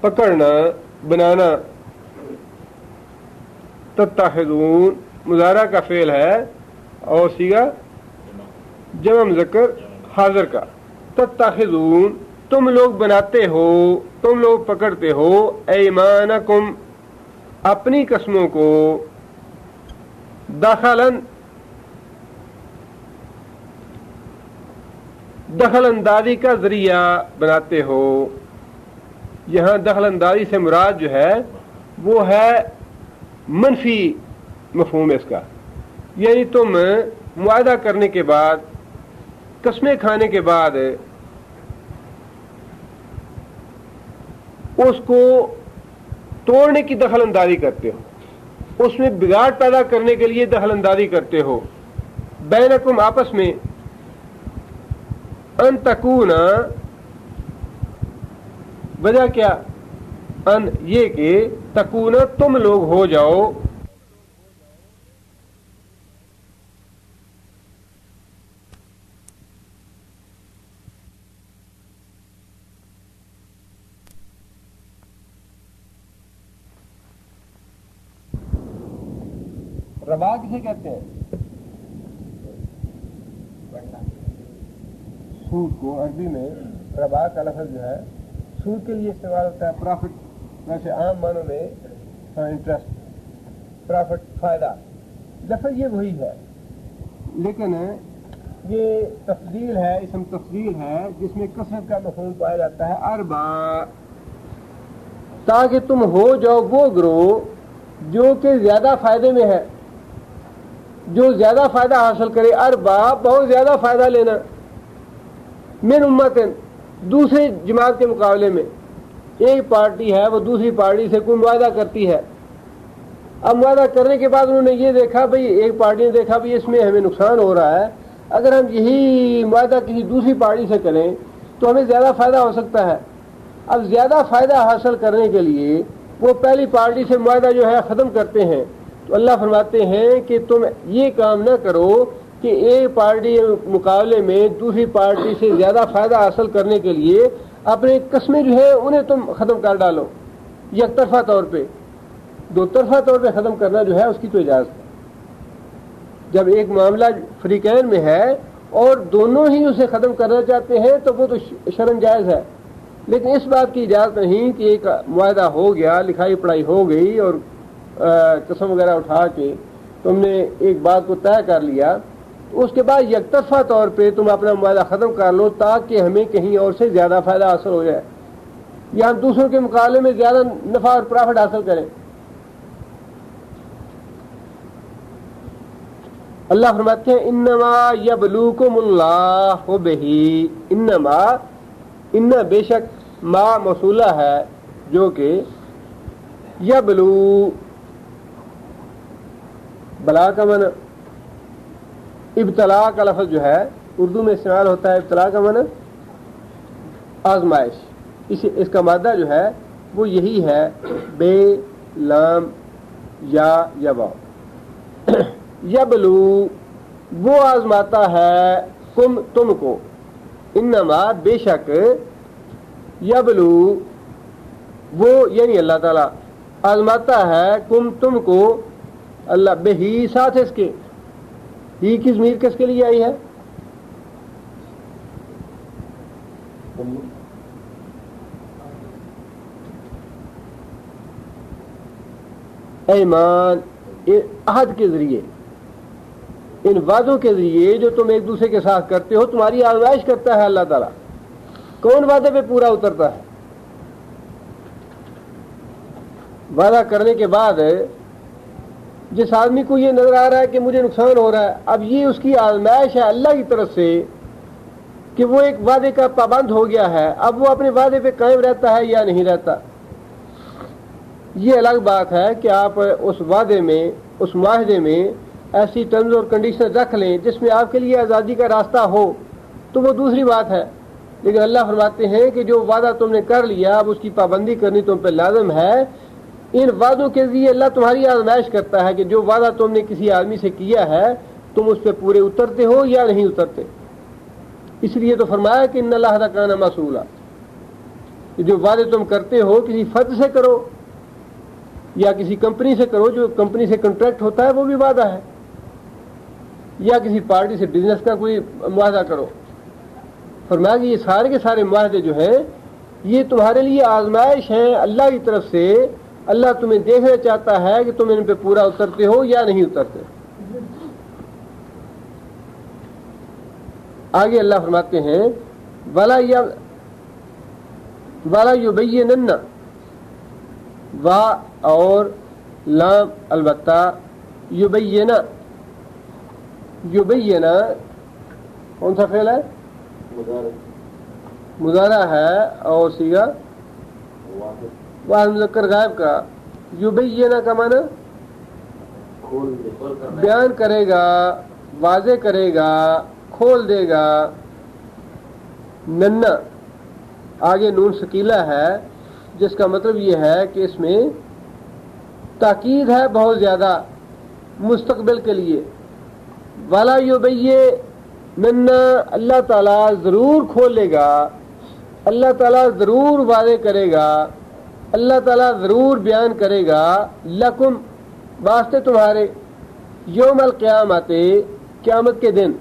Speaker 1: پکڑنا, بنانا. تتخذون مضارع کا فعل ہے اور صیغہ جمع مذکر حاضر کا. تتخذون تم لوگ بناتے ہو, تم لوگ پکڑتے ہو, ایمانکم اپنی قسموں کو, دخل اندازی کا ذریعہ بناتے ہو. یہاں دخل اندازی سے مراد جو ہے وہ ہے منفی مفہوم اس کا, یعنی تم معاہدہ کرنے کے بعد, قسمیں کھانے کے بعد اس کو توڑنے کی دخل اندازی کرتے ہو, اس میں بگاڑ پیدا کرنے کے لیے دخل اندازی کرتے ہو. بینکم آپس میں, ان تکون وجہ کیا, ان یہ کہ تکون تم لوگ ہو جاؤ, ربا کسے کہتے ہیں؟ سود کو عربی میں ربا کا لفظ جو ہے سود کے لیے استعمال ہوتا ہے, پرافٹ. ویسے عام معنوں میں انٹرسٹ, پرافٹ, فائدہ, لفظ یہ وہی ہے, لیکن یہ تفضیل ہے, اسم تفضیل ہے جس میں کثرت کا مفہوم پایا جاتا ہے. اربا, تاکہ تم ہو جاؤ وہ گروہ جو کہ زیادہ فائدے میں ہے, جو زیادہ فائدہ حاصل کرے. اربا بہت زیادہ فائدہ لینا, من امتن دوسری جماعت کے مقابلے میں. ایک پارٹی ہے وہ دوسری پارٹی سے کوئی معاہدہ کرتی ہے, اب معاہدہ کرنے کے بعد انہوں نے یہ دیکھا, بھئی ایک پارٹی نے دیکھا بھئی اس میں ہمیں نقصان ہو رہا ہے, اگر ہم یہی معاہدہ کسی دوسری پارٹی سے کریں تو ہمیں زیادہ فائدہ ہو سکتا ہے. اب زیادہ فائدہ حاصل کرنے کے لیے وہ پہلی پارٹی سے معاہدہ جو ہے ختم کرتے ہیں. تو اللہ فرماتے ہیں کہ تم یہ کام نہ کرو کہ ایک پارٹی مقابلے میں دوسری پارٹی سے زیادہ فائدہ حاصل کرنے کے لیے اپنے قسمیں جو ہے انہیں تم ختم کر ڈالو یک طرفہ طور پہ. دو طرفہ طور پہ ختم کرنا جو ہے اس کی تو اجازت ہے. جب ایک معاملہ فریقین میں ہے اور دونوں ہی اسے ختم کرنا چاہتے ہیں تو وہ تو شرعاً جائز ہے, لیکن اس بات کی اجازت نہیں کہ ایک معاہدہ ہو گیا, لکھائی پڑھائی ہو گئی اور قسم وغیرہ اٹھا کے تم نے ایک بات کو طے کر لیا, اس کے بعد یک طرفہ طور پہ تم اپنا معاہدہ ختم کر لو تاکہ ہمیں کہیں اور سے زیادہ فائدہ حاصل ہو جائے یا ہم دوسروں کے مقابلے میں زیادہ نفع اور پرافٹ حاصل کریں. اللہ فرماتے ہیں انما یبلوکم اللہ بہی, انما ان بے شک ما موصولہ ہے جو کہ یبلو, بلا کا من ابتلا کا لفظ جو ہے اردو میں استعمال ہوتا ہے, ابتلا کا من آزمائش. اس کا مادہ جو ہے وہ یہی ہے, بے لام یا واو. یبلو وہ آزماتا ہے تم کو, انما بے شک, یبلو وہ یعنی اللہ تعالیٰ آزماتا ہے تم کو, اللہ بہی ساتھ اس کے, ہی کی ضمیر کس کے لیے آئی ہے؟ ایمان عہد کے ذریعے, ان وعدوں کے ذریعے جو تم ایک دوسرے کے ساتھ کرتے ہو تمہاری آزمائش کرتا ہے اللہ تعالیٰ. کون وعدے پہ پورا اترتا ہے؟ وعدہ کرنے کے بعد جس آدمی کو یہ نظر آ رہا ہے کہ مجھے نقصان ہو رہا ہے، اب یہ اس کی آزمائش ہے اللہ کی طرف سے کہ وہ ایک وعدے کا پابند ہو گیا ہے، اب وہ اپنے وعدے پہ قائم رہتا ہے یا نہیں رہتا. یہ الگ بات ہے کہ آپ اس وعدے میں، اس معاہدے میں ایسی ٹرمز اور کنڈیشن رکھ لیں جس میں آپ کے لیے آزادی کا راستہ ہو تو وہ دوسری بات ہے. لیکن اللہ فرماتے ہیں کہ جو وعدہ تم نے کر لیا اب اس کی پابندی کرنی تم پہ لازم ہے. ان وعدوں کے ذریعے اللہ تمہاری آزمائش کرتا ہے کہ جو وعدہ تم نے کسی آدمی سے کیا ہے تم اس پہ پورے اترتے ہو یا نہیں اترتے. اس لیے تو فرمایا کہ ان اللہ کان مسئولا، جو وعدے تم کرتے ہو کسی فرد سے کرو یا کسی کمپنی سے کرو، جو کمپنی سے کنٹریکٹ ہوتا ہے وہ بھی وعدہ ہے، یا کسی پارٹی سے بزنس کا کوئی معاہدہ کرو. فرمایا کہ یہ سارے کے سارے معاہدے جو ہیں یہ تمہارے لیے آزمائش ہیں اللہ کی طرف سے. اللہ تمہیں دیکھنا چاہتا ہے کہ تم ان پہ پورا اترتے ہو یا نہیں اترتے. آگے اللہ فرماتے ہیں وَلَا يُبَيِّنَنَّ، وا اور لام البتہ، یبینہ، یبینہ کون سا فعل ہے؟ مضارع ہے اور صیغہ واحد مذکر غائب کا. یبینہ کا معنی بیان کرے گا، واضح کرے گا، کھول دے گا. ننا آگے نون ثقیلہ ہے جس کا مطلب یہ ہے کہ اس میں تاکید ہے بہت زیادہ مستقبل کے لیے. وَلَا يُبَيِّنَنَّ، اللہ تعالیٰ ضرور کھولے گا، اللہ تعالیٰ ضرور واضح کرے گا، اللہ تعالیٰ ضرور بیان کرے گا لکم، واسطے تمہارے، یوم القیامت، قیامت کے دن.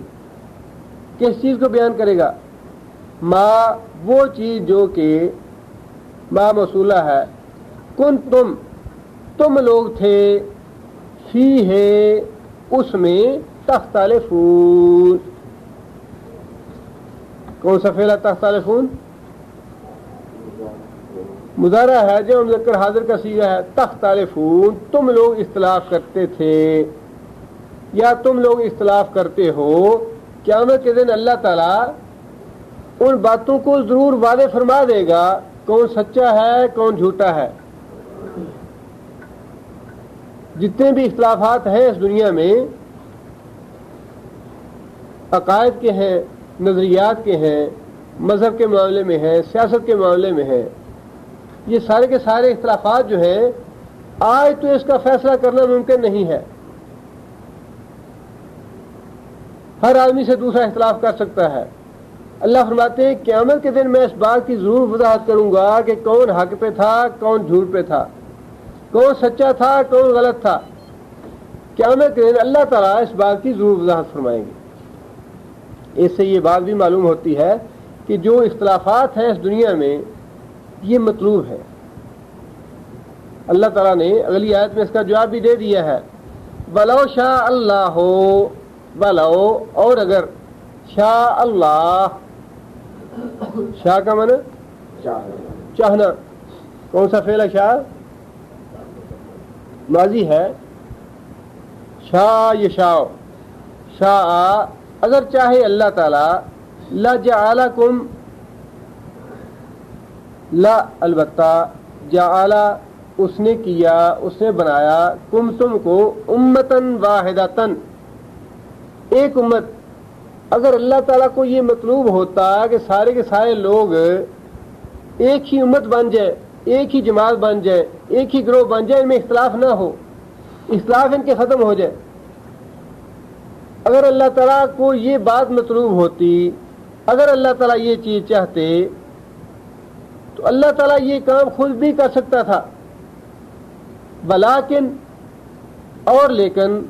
Speaker 1: کس چیز کو بیان کرے گا؟ ما، وہ چیز جو کہ ما موصولہ ہے، کن تم لوگ تھے، فی ہے اس میں، تختلفون. کون سا فعل ہے تختلفون؟ مضارع ہے جو مذکر حاضر کا صیغہ ہے. تختلفون، تم لوگ اختلاف کرتے تھے یا تم لوگ اختلاف کرتے ہو. قیامت کے دن اللہ تعالیٰ ان باتوں کو ضرور واضح فرما دے گا کون سچا ہے کون جھوٹا ہے. جتنے بھی اختلافات ہیں اس دنیا میں، عقائد کے ہیں، نظریات کے ہیں، مذہب کے معاملے میں ہیں، سیاست کے معاملے میں ہیں، یہ سارے کے سارے اختلافات جو ہیں آج تو اس کا فیصلہ کرنا ممکن نہیں ہے. ہر آدمی سے دوسرا اختلاف کر سکتا ہے. اللہ فرماتے ہیں قیامت کے دن میں اس بات کی ضرور وضاحت کروں گا کہ کون حق پہ تھا کون جھوٹ پہ تھا، کون سچا تھا کون غلط تھا. قیامت کے دن اللہ تعالیٰ اس بات کی ضرور وضاحت فرمائیں گے. اس سے یہ بات بھی معلوم ہوتی ہے کہ جو اختلافات ہیں اس دنیا میں یہ مطلوب ہے. اللہ تعالیٰ نے اگلی آیت میں اس کا جواب بھی دے دیا ہے. وَلَوْ شَاءَ اللَّهُ، وَلَوْ اور اگر، شاء اللہ، شاء کا معنی چاہنا. کون سا فعل ہے؟ شاء ماضی ہے. شاء یشاء، شاء اگر چاہے اللہ تعالیٰ، لَجَعَلَكُمْ، لا البتہ، جعل اس نے کیا، اس نے بنایا، کم تم کو، امتن واحدتن ایک امت. اگر اللہ تعالیٰ کو یہ مطلوب ہوتا کہ سارے کے سارے لوگ ایک ہی امت بن جائے، ایک ہی جماعت بن جائے، ایک ہی گروہ بن جائے، ان میں اختلاف نہ ہو، اختلاف ان کے ختم ہو جائے، اگر اللہ تعالیٰ کو یہ بات مطلوب ہوتی، اگر اللہ تعالیٰ یہ چیز چاہتے تو اللہ تعالیٰ یہ کام خود بھی کر سکتا تھا. ولیکن اور لیکن،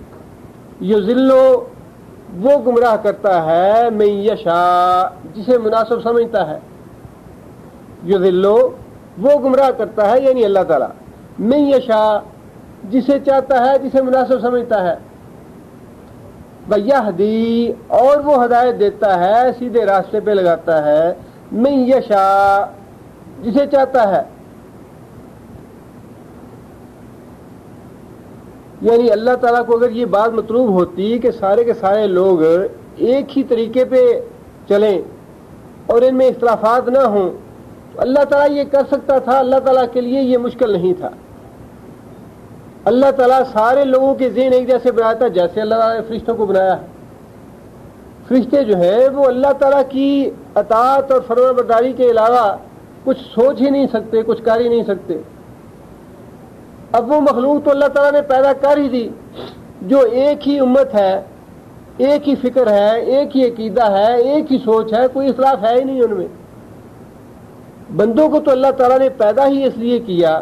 Speaker 1: یذلو وہ گمراہ کرتا ہے، من یشاء جسے مناسب سمجھتا ہے. یذلو وہ گمراہ کرتا ہے یعنی اللہ تعالیٰ، من یشاء جسے چاہتا ہے، جسے مناسب سمجھتا ہے. وَيَهْدِي اور وہ ہدایت دیتا ہے، سیدھے راستے پہ لگاتا ہے، مَن یشاء جسے چاہتا ہے. یعنی اللہ تعالیٰ کو اگر یہ بات مطلوب ہوتی کہ سارے کے سارے لوگ ایک ہی طریقے پہ چلیں اور ان میں اختلافات نہ ہوں تو اللہ تعالیٰ یہ کر سکتا تھا. اللہ تعالیٰ کے لیے یہ مشکل نہیں تھا. اللہ تعالیٰ سارے لوگوں کے ذہن ایک جیسے بنایا تھا جیسے اللہ تعالیٰ نے فرشتوں کو بنایا ہے. فرشتے جو ہیں وہ اللہ تعالیٰ کی اطاعت اور فرمانبرداری کے علاوہ کچھ سوچ ہی نہیں سکتے، کچھ کر ہی نہیں سکتے. اب وہ مخلوق تو اللہ تعالیٰ نے پیدا کر ہی دی جو ایک ہی امت ہے، ایک ہی فکر ہے، ایک ہی عقیدہ ہے، ایک ہی سوچ ہے، کوئی اختلاف ہے ہی نہیں ان میں. بندوں کو تو اللہ تعالیٰ نے پیدا ہی اس لیے کیا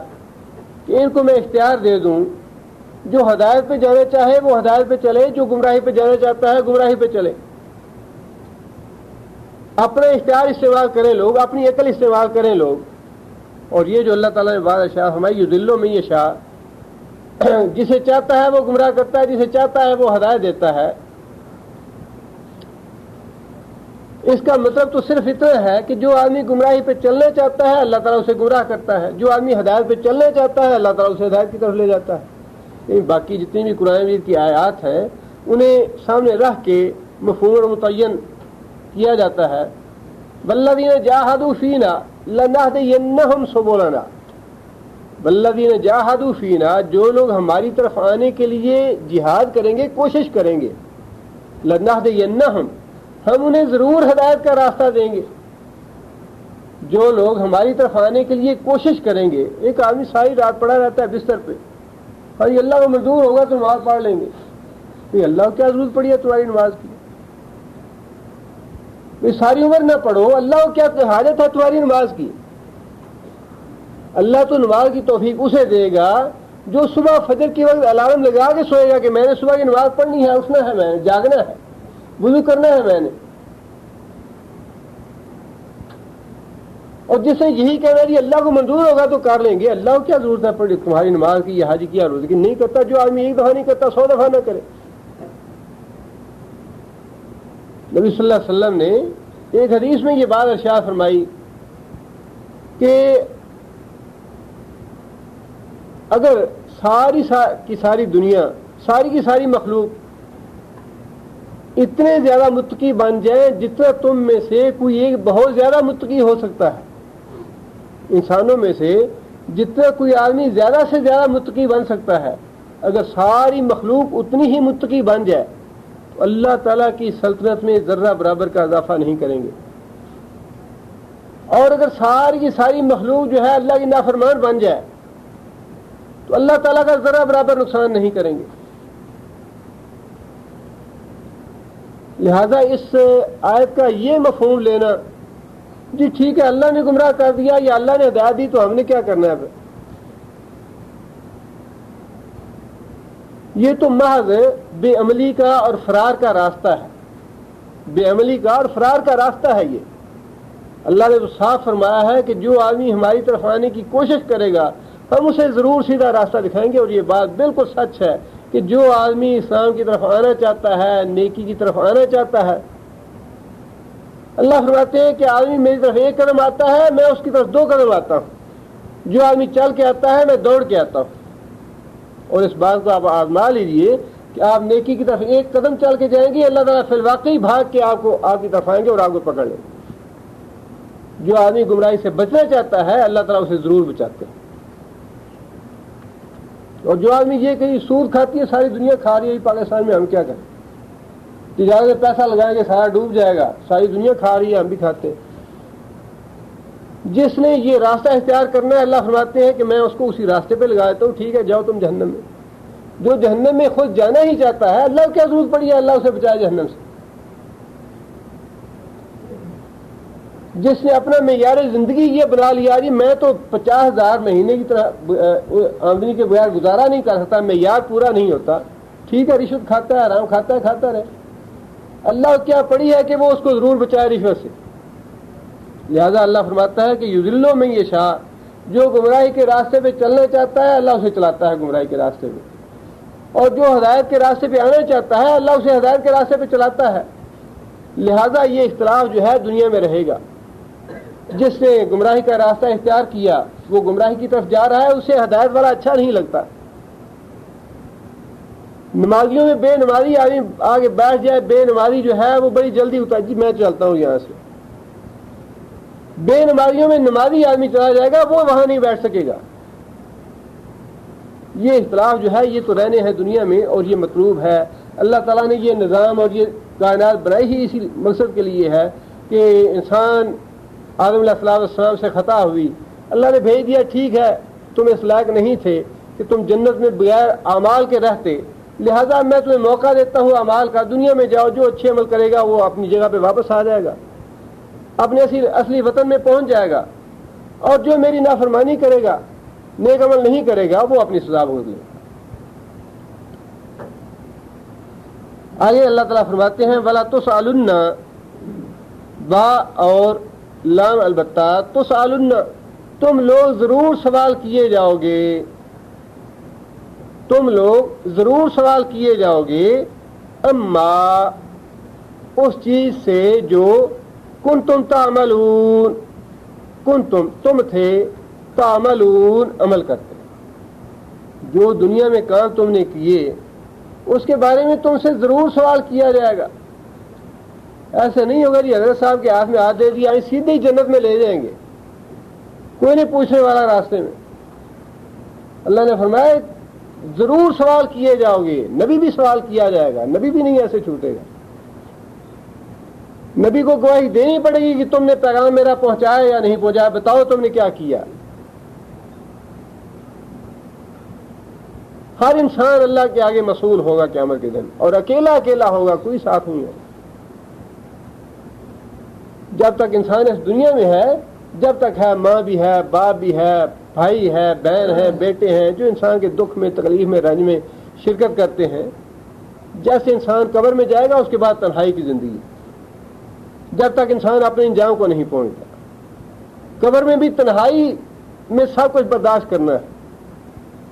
Speaker 1: کہ ان کو میں اختیار دے دوں، جو ہدایت پہ جانا چاہے وہ ہدایت پہ چلے، جو گمراہی پہ جانا چاہتا ہے گمراہی پہ چلے. اپنا اختیار استعمال کریں لوگ، اپنی عقل استعمال کریں لوگ. اور یہ جو اللہ تعالیٰ نے بادشاہ ہماری یضل من یشاء، جسے چاہتا ہے وہ گمراہ کرتا ہے، جسے چاہتا ہے وہ ہدایت دیتا ہے. اس کا مطلب تو صرف اتنا ہے کہ جو آدمی گمراہی پہ چلنا چاہتا ہے اللہ تعالیٰ اسے گمراہ کرتا ہے، جو آدمی ہدایت پہ چلنا چاہتا ہے اللہ تعالیٰ اسے ہدایت کی طرف لے جاتا ہے. باقی جتنی بھی قرآن مجید کی آیات ہیں انہیں سامنے رکھ کے مفہوم اور متعین کیا جاتا ہے. والذین جاہدوا فینا لنہدینہم سبلنا، والذین جاہدوا فینا جو لوگ ہماری طرف آنے کے لیے جہاد کریں گے، کوشش کریں گے، لنہدینہم ہم انہیں ضرور ہدایت کا راستہ دیں گے. جو لوگ ہماری طرف آنے کے لیے کوشش کریں گے. ایک آدمی ساری رات پڑا رہتا ہے بستر پہ، اور یہ اللہ کو منظور ہوگا تو نماز پڑھ لیں گے. یہ اللہ کو کیا ضرورت پڑی ہے تمہاری نماز کی؟ ساری عمر نہ پڑھو، اللہ کو کیا حاجت ہے تمہاری نماز کی؟ اللہ تو نماز کی توفیق اسے دے گا جو صبح فجر کے وقت الارم لگا کے سوئے گا کہ میں نے صبح کی نماز پڑھنی ہے، اٹھنا ہے، میں نے جاگنا ہے، وضو کرنا ہے میں نے. اور جس نے یہی کہنا جی اللہ کو منظور ہوگا تو کر لیں گے، اللہ کو کیا ضرورت ہے پڑھی تمہاری نماز کی یا حج کی یا روزے کی؟ نہیں کرتا جو آدمی ایک دفعہ نہیں کرتا 100 دفعہ نہ کرے. نبی صلی اللہ علیہ وسلم نے ایک حدیث میں یہ بات ارشاد فرمائی کہ اگر ساری کی ساری دنیا، ساری کی ساری مخلوق اتنے زیادہ متقی بن جائیں جتنا تم میں سے کوئی ایک بہت زیادہ متقی ہو سکتا ہے، انسانوں میں سے جتنا کوئی آدمی زیادہ سے زیادہ متقی بن سکتا ہے، اگر ساری مخلوق اتنی ہی متقی بن جائے تو اللہ تعالیٰ کی سلطنت میں ذرہ برابر کا اضافہ نہیں کریں گے. اور اگر ساری کی ساری مخلوق جو ہے اللہ کی نافرمان بن جائے تو اللہ تعالیٰ کا ذرہ برابر نقصان نہیں کریں گے. لہذا اس آیت کا یہ مفہوم لینا جی ٹھیک ہے اللہ نے گمراہ کر دیا یا اللہ نے ہدایت دی تو ہم نے کیا کرنا ہے پھر، یہ تو محض بے عملی کا اور فرار کا راستہ ہے. بے عملی کا اور فرار کا راستہ ہے. یہ اللہ نے تو صاف فرمایا ہے کہ جو آدمی ہماری طرف آنے کی کوشش کرے گا ہم اسے ضرور سیدھا راستہ دکھائیں گے. اور یہ بات بالکل سچ ہے کہ جو آدمی اسلام کی طرف آنا چاہتا ہے، نیکی کی طرف آنا چاہتا ہے، اللہ فرماتے ہیں کہ آدمی میری طرف ایک قدم آتا ہے میں اس کی طرف 2 قدم آتا ہوں. جو آدمی چل کے آتا ہے میں دوڑ کے آتا ہوں. اور اس بات کو آپ آزما لیجیے کہ آپ نیکی کی طرف 1 قدم چل کے جائیں گے، اللہ تعالیٰ فی الواقعی بھاگ کے آپ کی طرف آئیں گے اور آپ کو پکڑ لیں گے. جو آدمی گمراہی سے بچنا چاہتا ہے اللہ تعالیٰ اسے ضرور بچاتے ہیں. اور جو آدمی یہ کہ سود کھاتی ہے ساری دنیا کھا رہی ہے پاکستان میں، ہم کیا کریں؟ تجارت میں پیسہ لگائیں گے سارا ڈوب جائے گا، ساری دنیا کھا رہی ہے ہم بھی کھاتے ہیں. جس نے یہ راستہ اختیار کرنا ہے اللہ فرماتے ہیں کہ میں اس کو اسی راستے پہ لگا دیتا ہوں. ٹھیک ہے جاؤ تم جہنم میں. جو جہنم میں خود جانا ہی چاہتا ہے اللہ کو کیا ضرورت پڑی ہے اللہ اسے بچائے جہنم سے. جس نے اپنا معیار زندگی یہ بنا لیا جی میں تو 50,000 مہینے کی طرح آمدنی کے بغیر گزارا نہیں کر سکتا، معیار پورا نہیں ہوتا. ٹھیک ہے رشوت کھاتا ہے، حرام کھاتا ہے، کھاتا رہے. اللہ کیا پڑی ہے کہ وہ اس کو ضرور بچائے رشوت سے. لہذا اللہ فرماتا ہے کہ یضل من یشاء جو گمراہی کے راستے پہ چلنا چاہتا ہے اللہ اسے چلاتا ہے گمراہی کے راستے پہ. اور جو ہدایت کے راستے پہ آنا چاہتا ہے اللہ اسے ہدایت کے راستے پہ چلاتا ہے. لہذا یہ اختلاف جو ہے دنیا میں رہے گا. جس نے گمراہی کا راستہ اختیار کیا وہ گمراہی کی طرف جا رہا ہے, اسے ہدایت والا اچھا نہیں لگتا. نمازیوں میں بے نمازی آدمی آگے بیٹھ جائے, بے نمازی جو ہے وہ بڑی جلدی اتار جی میں چلتا ہوں یہاں سے. بے نمازیوں میں نمازی آدمی چلا جائے گا, وہ وہاں نہیں بیٹھ سکے گا. یہ اختلاف جو ہے یہ تو رہنے ہیں دنیا میں اور یہ مطلوب ہے. اللہ تعالیٰ نے یہ نظام اور یہ کائنات بنائی ہی اسی مقصد کے لیے ہے کہ انسان آدم علیہ السلام سے خطا ہوئی, اللہ نے بھیج دیا, ٹھیک ہے تم اس لائق نہیں تھے کہ تم جنت میں بغیر اعمال کے رہتے, لہذا میں تمہیں موقع دیتا ہوں اعمال کا, دنیا میں جاؤ, جو اچھے عمل کرے گا وہ اپنی جگہ پہ واپس آ جائے گا, اپنے اصلی وطن میں پہنچ جائے گا, اور جو میری نافرمانی کرے گا, نیک عمل نہیں کرے گا, وہ اپنی سزا بھوگ لے گا. آگے اللہ تعالیٰ فرماتے ہیں وَلَا تُسْأَلُنَّ, با اور لام البتہ, تُسْأَلُنَّ تم لوگ ضرور سوال کیے جاؤ گے, تم لوگ ضرور سوال کیے جاؤ گے, اما اس چیز سے جو کنتم تعملون, کنتم تم تھے, تعملون عمل کرتے, جو دنیا میں کام تم نے کیے اس کے بارے میں تم سے ضرور سوال کیا جائے گا. ایسا نہیں ہوگا جی حضرت صاحب کے ہاتھ میں ہاتھ دے دیا سیدھے ہی جنت میں لے جائیں گے, کوئی نہیں پوچھنے والا راستے میں. اللہ نے فرمایا ضرور سوال کیے جاؤ گے, نبی بھی سوال کیا جائے گا, نبی بھی نہیں ایسے چھوٹے گا. نبی کو گواہی دینی پڑے گی کہ تم نے پیغام میرا پہنچایا یا نہیں پہنچایا, بتاؤ تم نے کیا کیا. ہر انسان اللہ کے آگے مسئول ہوگا قیامت کے دن, اور اکیلا اکیلا ہوگا, کوئی ساتھ نہیں ہوگا. جب تک انسان اس دنیا میں ہے, جب تک ہے, ماں بھی ہے, باپ بھی ہے, بھائی ہے, بہن ہے, بیٹے ہیں, جو انسان کے دکھ میں, تکلیف میں, رنج میں شرکت کرتے ہیں. جیسے انسان قبر میں جائے گا اس کے بعد تنہائی کی زندگی, جب تک انسان اپنے انجام کو نہیں پہنچتا. قبر میں بھی تنہائی میں سب کچھ برداشت کرنا ہے.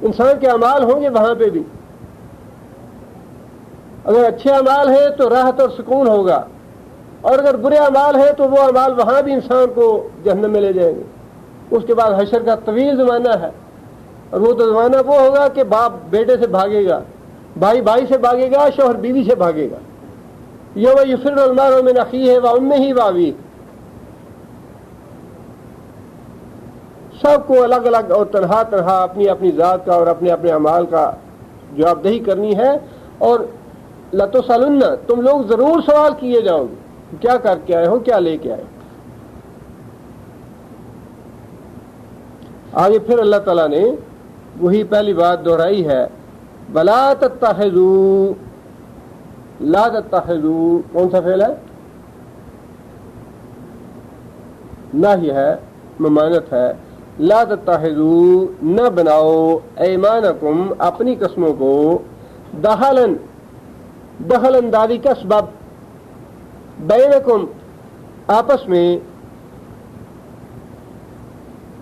Speaker 1: انسان کے اعمال ہوں گے وہاں پہ بھی, اگر اچھے اعمال ہیں تو راحت اور سکون ہوگا, اور اگر برے اعمال ہیں تو وہ اعمال وہاں بھی انسان کو جہنم میں لے جائیں گے. اس کے بعد حشر کا طویل زمانہ ہے, اور وہ تو زمانہ وہ ہوگا کہ باپ بیٹے سے بھاگے گا, بھائی بھائی سے بھاگے گا, شوہر بیوی سے بھاگے گا. یوم یفر المرء من اخیہ وامہ وابیہ, سب کو الگ الگ اور تنہا تنہا اپنی اپنی ذات کا اور اپنے اپنے اعمال کا جواب دہی کرنی ہے. اور لتسألن تم لوگ ضرور سوال کیے جاؤ گے, کیا کر کے آئے ہو, کیا لے کے آئے. آگے پھر اللہ تعالیٰ نے وہی پہلی بات دہرائی ہے, وَلَا تَتَّخِذُوا, لا تَتَّخِذُوا کون سا فعل ہے؟ نہی ہے, ممانعت ہے. لا تتخذوا نہ بناؤ, ایمانکم اپنی قسموں کو, دخلن دخل اندازی کا سبب, بینکم آپس میں,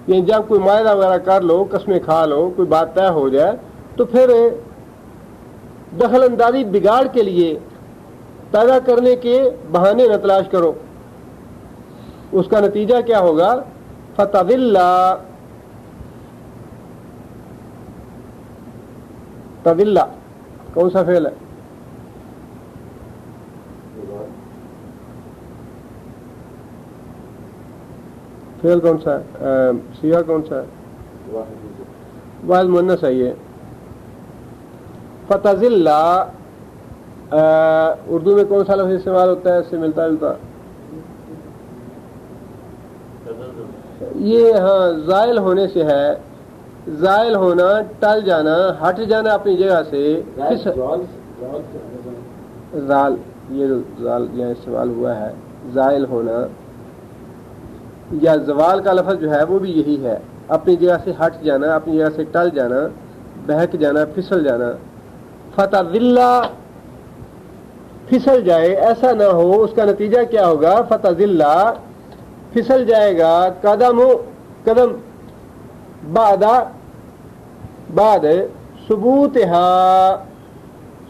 Speaker 1: یعنی جب کوئی معاہدہ وغیرہ کر لو, قسمیں کھا لو, کوئی بات طے ہو جائے تو پھر دخل اندازی بگاڑ کے لیے پیدا کرنے کے بہانے نہ تلاش کرو. اس کا نتیجہ کیا ہوگا؟ فتضل, تضل کون سا فعل ہے؟ فعل کون سا ہے؟ صیغہ کون سا ہے؟ واحد مؤنث ہے یہ. فتضل اردو میں کون سا لفظ استعمال ہوتا ہے اس سے ملتا جلتا؟ یہ ہاں زائل ہونے سے ہے, زائل ہونا, ٹل جانا, ہٹ جانا اپنی جگہ سے. زال, یہ زال یہاں استعمال ہوا ہے, زائل ہونا یا زوال کا لفظ جو ہے وہ بھی یہی ہے, اپنی جگہ سے ہٹ جانا, اپنی جگہ سے ٹل جانا, بہک جانا, پھسل جانا. فتضل پھسل جائے, ایسا نہ ہو, اس کا نتیجہ کیا ہوگا؟ فتضل پھسل جائے گا, قدم بعد ثبوتها,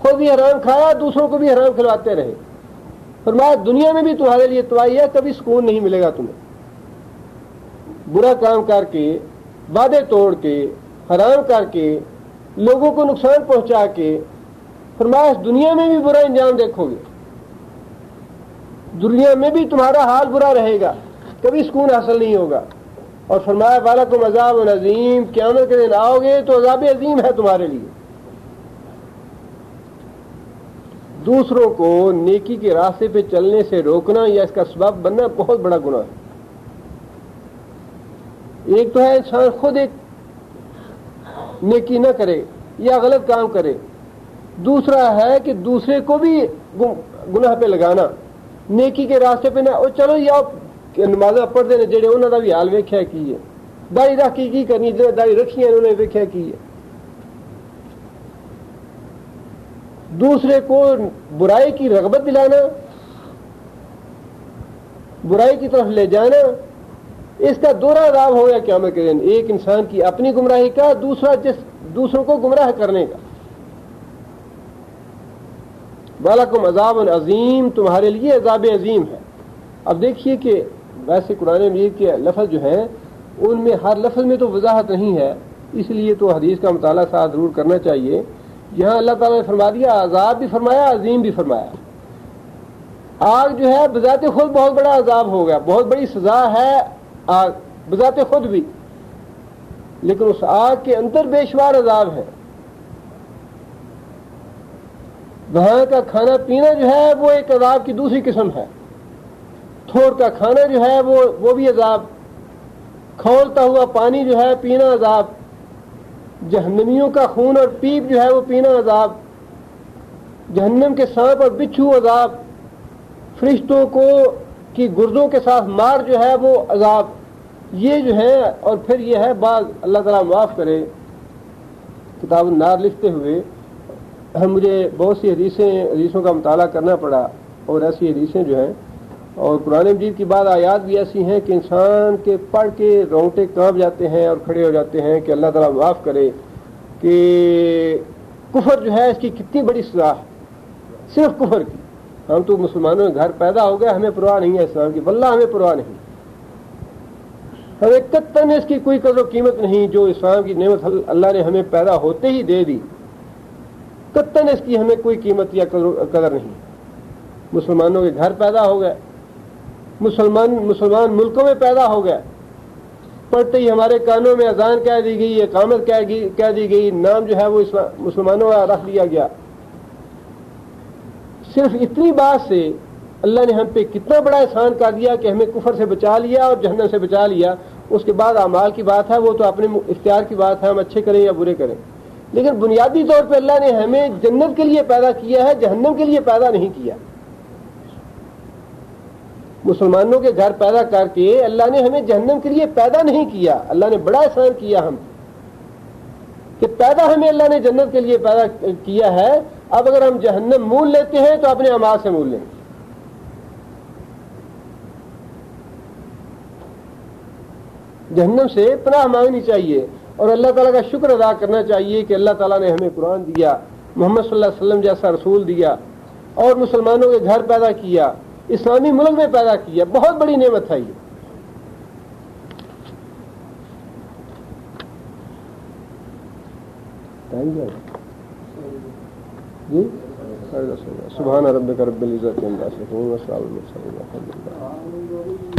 Speaker 1: خود بھی حرام کھایا, دوسروں کو بھی حرام کھلواتے رہے. فرمایا دنیا میں بھی تمہارے لیے تباہی ہے, کبھی سکون نہیں ملے گا تمہیں. برا کام کر کے, وعدے توڑ کے, حرام کر کے, لوگوں کو نقصان پہنچا کے, فرمایا اس دنیا میں بھی برا انجام دیکھو گے, دنیا میں بھی تمہارا حال برا رہے گا, کبھی سکون حاصل نہیں ہوگا. اور فرمایا وَلَكُمْ عَذَابٌ عَظِيمٌ, قیامت کے دن آؤ گے تو عذاب عظیم ہے تمہارے لیے. دوسروں کو نیکی کے راستے پہ چلنے سے روکنا یا اس کا سبب بننا بہت بڑا گناہ ہے. ایک تو ہے انسان خود ایک نیکی نہ کرے یا غلط کام کرے, دوسرا ہے کہ دوسرے کو بھی گناہ پہ لگانا, نیکی کے راستے پہ نہ. اور چلو یا نمازاں پڑھتے ہیں جڑے انہوں کا بھی حال ویکھیا کی ہے, داڑھی رکھ کے کی کرنی, جنہیں داڑھی رکھی ہے انہوں نے ویکھیا کی ہے. دوسرے کو برائی کی رغبت دلانا, برائی کی طرف لے جانا, اس کا دوہرا عذاب ہو گیا قیامت کے دن. ایک انسان کی اپنی گمراہی کا, دوسرا دوسروں کو گمراہ کرنے کا. وَلَكُمْ عَذَابٌ عَظِيمٌ, تمہارے لیے عذاب عظیم ہے. اب دیکھیے کہ ویسے قرآن مجید کے لفظ جو ہیں ان میں ہر لفظ میں تو وضاحت نہیں ہے, اس لیے تو حدیث کا مطالعہ ساتھ ضرور کرنا چاہیے. یہاں اللہ تعالیٰ نے فرما دیا, عذاب بھی فرمایا, عظیم بھی فرمایا. آگ جو ہے بذات خود بہت بڑا عذاب ہو گیا, بہت بڑی سزا ہے آگ بذات خود بھی, لیکن اس آگ کے اندر بے شمار عذاب ہے. وہاں کا کھانا پینا جو ہے وہ ایک عذاب کی دوسری قسم ہے. تھوڑ کا کھانا جو ہے وہ بھی عذاب, کھولتا ہوا پانی جو ہے پینا عذاب, جہنمیوں کا خون اور پیپ جو ہے وہ پینا عذاب, جہنم کے سانپ اور بچھو عذاب, فرشتوں کو کی گردوں کے ساتھ مار جو ہے وہ عذاب, یہ جو ہے. اور پھر یہ ہے بعض, اللہ تعالیٰ معاف کرے, کتاب النار لکھتے ہوئے مجھے بہت سی حدیثوں کا مطالعہ کرنا پڑا, اور ایسی حدیثیں جو ہیں اور قرآن مجید کی بعض آیات بھی ایسی ہیں کہ انسان کے پڑھ کے رونگٹے کانپ جاتے ہیں اور کھڑے ہو جاتے ہیں کہ اللہ تعالیٰ معاف کرے کہ کفر جو ہے اس کی کتنی بڑی سزا ہے, صرف کفر کی. ہم تو مسلمانوں کے گھر پیدا ہو گئے, ہمیں پرواہ نہیں ہے اسلام کی, واللہ ہمیں پرواہ نہیں, ہمیں قطعاً اس کی کوئی قدر و قیمت نہیں. جو اسلام کی نعمت اللہ نے ہمیں پیدا ہوتے ہی دے دی, قطعاً اس کی ہمیں کوئی قیمت یا قدر نہیں. مسلمانوں کے گھر پیدا ہو گئے, مسلمان ملکوں میں پیدا ہو گئے, پڑھتے ہی ہمارے کانوں میں اذان کہہ دی گئی, اقامت کہہ دی گئی, نام جو ہے وہ مسلمانوں کا رکھ دیا گیا. صرف اتنی بات سے اللہ نے ہم پہ کتنا بڑا احسان کر دیا کہ ہمیں کفر سے بچا لیا اور جہنم سے بچا لیا. اس کے بعد اعمال کی بات ہے, وہ تو اپنے اختیار کی بات ہے, ہم اچھے کریں یا برے کریں, لیکن بنیادی طور پہ اللہ نے ہمیں جنت کے لیے پیدا کیا ہے, جہنم کے لیے پیدا نہیں کیا. مسلمانوں کے گھر پیدا کر کے اللہ نے ہمیں جہنم کے لیے پیدا نہیں کیا. اللہ نے بڑا احسان کیا ہم کہ پیدا ہمیں اللہ نے جنت کے لیے پیدا کیا ہے. اب اگر ہم جہنم مول لیتے ہیں تو اپنے اعمال سے مول لیں. جہنم سے پناہ مانگنی چاہیے اور اللہ تعالیٰ کا شکر ادا کرنا چاہیے کہ اللہ تعالیٰ نے ہمیں قرآن دیا, محمد صلی اللہ علیہ وسلم جیسا رسول دیا, اور مسلمانوں کے گھر پیدا کیا, اسلامی ملک میں پیدا کیا. بہت بڑی نعمت ہے یہ. جی سبحان ربک رب العزت عما یصفون وسلام علی المرسلین.